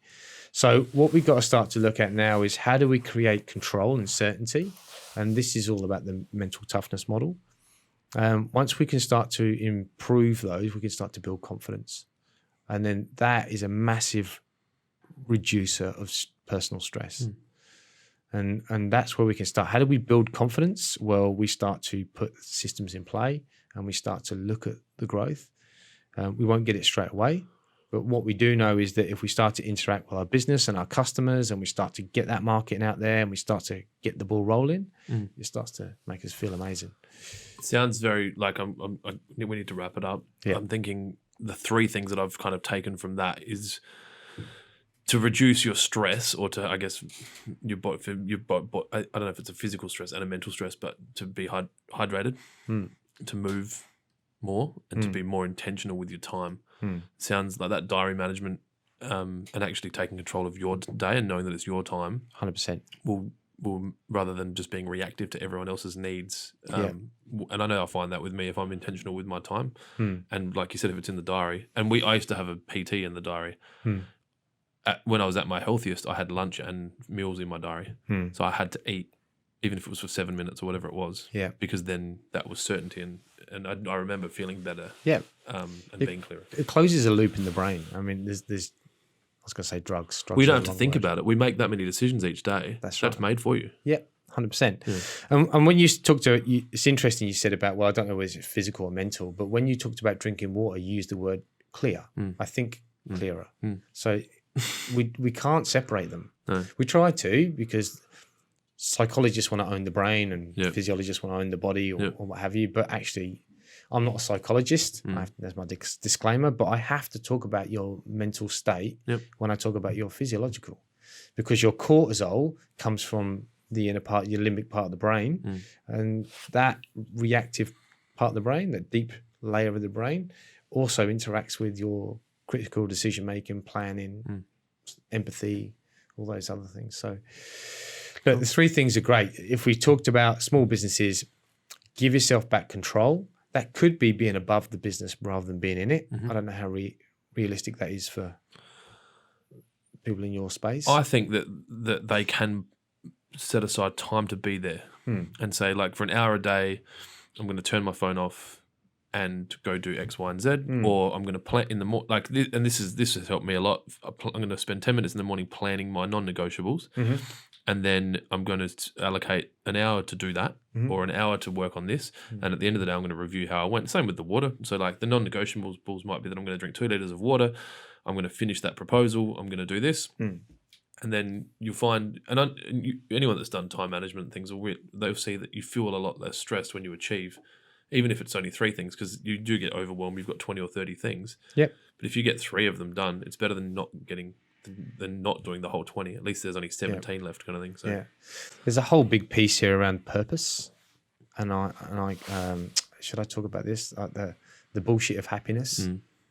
So what we've got to start to look at now is how do we create control and certainty? And this is all about the mental toughness model. Once we can start to improve those, we can start to build confidence. And then that is a massive reducer of personal stress. And that's where we can start. How do we build confidence? Well, we start to put systems in play and we start to look at the growth. We won't get it straight away. But what we do know is that if we start to interact with our business and our customers and we start to get that marketing out there and we start to get the ball rolling, it starts to make us feel amazing. Sounds very like we need to wrap it up. Yeah. I'm thinking the 3 things that I've kind of taken from that is to reduce your stress, or to, I guess, I don't know if it's a physical stress and a mental stress, but to be hydrated, to move more and to be more intentional with your time. Sounds like that diary management and actually taking control of your day and knowing that it's your time 100%. will rather than just being reactive to everyone else's needs. And I know I find that with me if I'm intentional with my time. And like you said, if it's in the diary, and I used to have a PT in the diary. When I was at my healthiest, I had lunch and meals in my diary. So I had to eat, even if it was for 7 minutes or whatever it was. Yeah. Because then that was certainty, and I remember feeling better. Yeah. And being clearer. It closes a loop in the brain. I mean, there's I was going to say drugs. We don't have to think about it. We make that many decisions each day. That's right. That's made for you. Yeah, 100%. And when you talked to it, it's interesting you said about, well, I don't know whether it's physical or mental, but when you talked about drinking water, you used the word clear. I think clearer. So we can't separate them. No. We try to, because psychologists want to own the brain and physiologists want to own the body or what have you, but actually I'm not a psychologist. There's my disclaimer, but I have to talk about your mental state when I talk about your physiological, because your cortisol comes from the inner part, your limbic part of the brain, and that reactive part of the brain, that deep layer of the brain, also interacts with your critical decision making, planning, empathy, all those other things. So, look, the 3 things are great. If we talked about small businesses, give yourself back control. That could be being above the business rather than being in it. I don't know how realistic that is for people in your space. I think that they can set aside time to be there and say, like, for an hour a day, I'm going to turn my phone off and go do X, Y, and Z, or I'm going to plan in the morning. Like, and this has helped me a lot. I'm going to spend 10 minutes in the morning planning my non-negotiables. And then I'm going to allocate an hour to do that or an hour to work on this. And at the end of the day, I'm going to review how I went. Same with the water. So like the non-negotiables might be that I'm going to drink 2 liters of water. I'm going to finish that proposal. I'm going to do this. And then you'll find, anyone that's done time management and things, they'll see that you feel a lot less stressed when you achieve, even if it's only 3 things, because you do get overwhelmed. You've got 20 or 30 things. Yep. But if you get 3 of them done, it's better than not doing the whole 20. At least there's only 17 left, kind of thing. So there's a whole big piece here around purpose, and I should I talk about this, like the bullshit of happiness,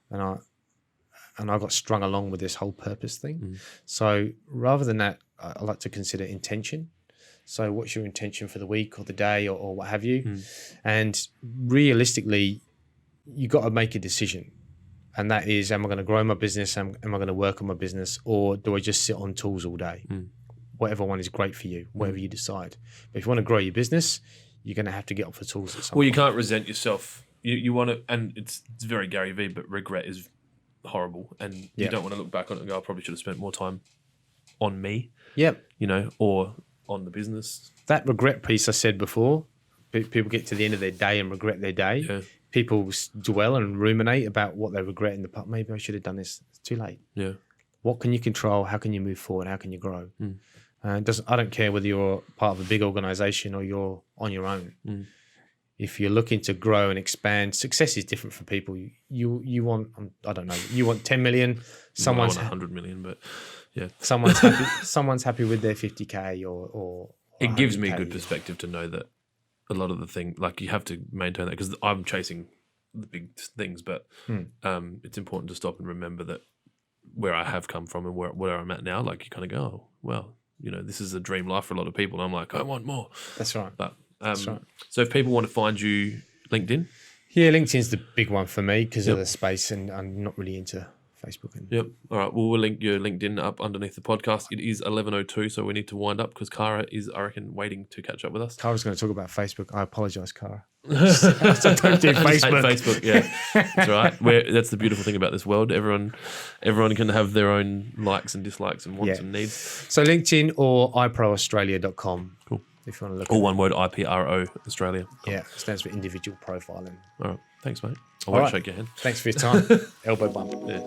and I got strung along with this whole purpose thing. So rather than that, I like to consider intention. So what's your intention for the week or the day or what have you? And realistically, you got to make a decision. And that is, am I going to grow my business? Am I going to work on my business? Or do I just sit on tools all day? Whatever one is great for you, whatever you decide. But if you want to grow your business, you're going to have to get off the tools at some point. You can't resent yourself. You want to, and it's very Gary V, but regret is horrible. And you don't want to look back on it and go, I probably should have spent more time on me. Yep. Or on the business. That regret piece I said before, people get to the end of their day and regret their day. Yeah. People dwell and ruminate about what they regret in the past. Maybe I should have done this. It's too late. Yeah. What can you control? How can you move forward? How can you grow? I don't care whether you're part of a big organization or you're on your own. If you're looking to grow and expand, success is different for people. You want, I don't know, you want 10 million. Someone's 100 million, but yeah. Someone's happy. Someone's happy with their 50K or it gives me a good perspective to know that a lot of the thing, like you have to maintain that, because I'm chasing the big things, but it's important to stop and remember that where I have come from and where I'm at now, like you kind of go, oh, well, this is a dream life for a lot of people. And I'm like, I want more. That's right. But that's right. So if people want to find you, LinkedIn? Yeah, LinkedIn's the big one for me because of the space, and I'm not really into Facebook. And Yep. All right. Well, we'll link your LinkedIn up underneath the podcast. It is 11:02, so we need to wind up because Cara is, I reckon, waiting to catch up with us. Cara's going to talk about Facebook. I apologise, Cara. I don't do I just hate Facebook. Facebook, yeah. That's right. That's the beautiful thing about this world. Everyone can have their own likes and dislikes and wants and needs. So LinkedIn or iProAustralia.com. Cool. If you want to look All at one word, IPRO Australia. Yeah, it stands for individual profiling. All right. Thanks, mate. I All won't right. shake your hand. Thanks for your time. Elbow bump. Yeah.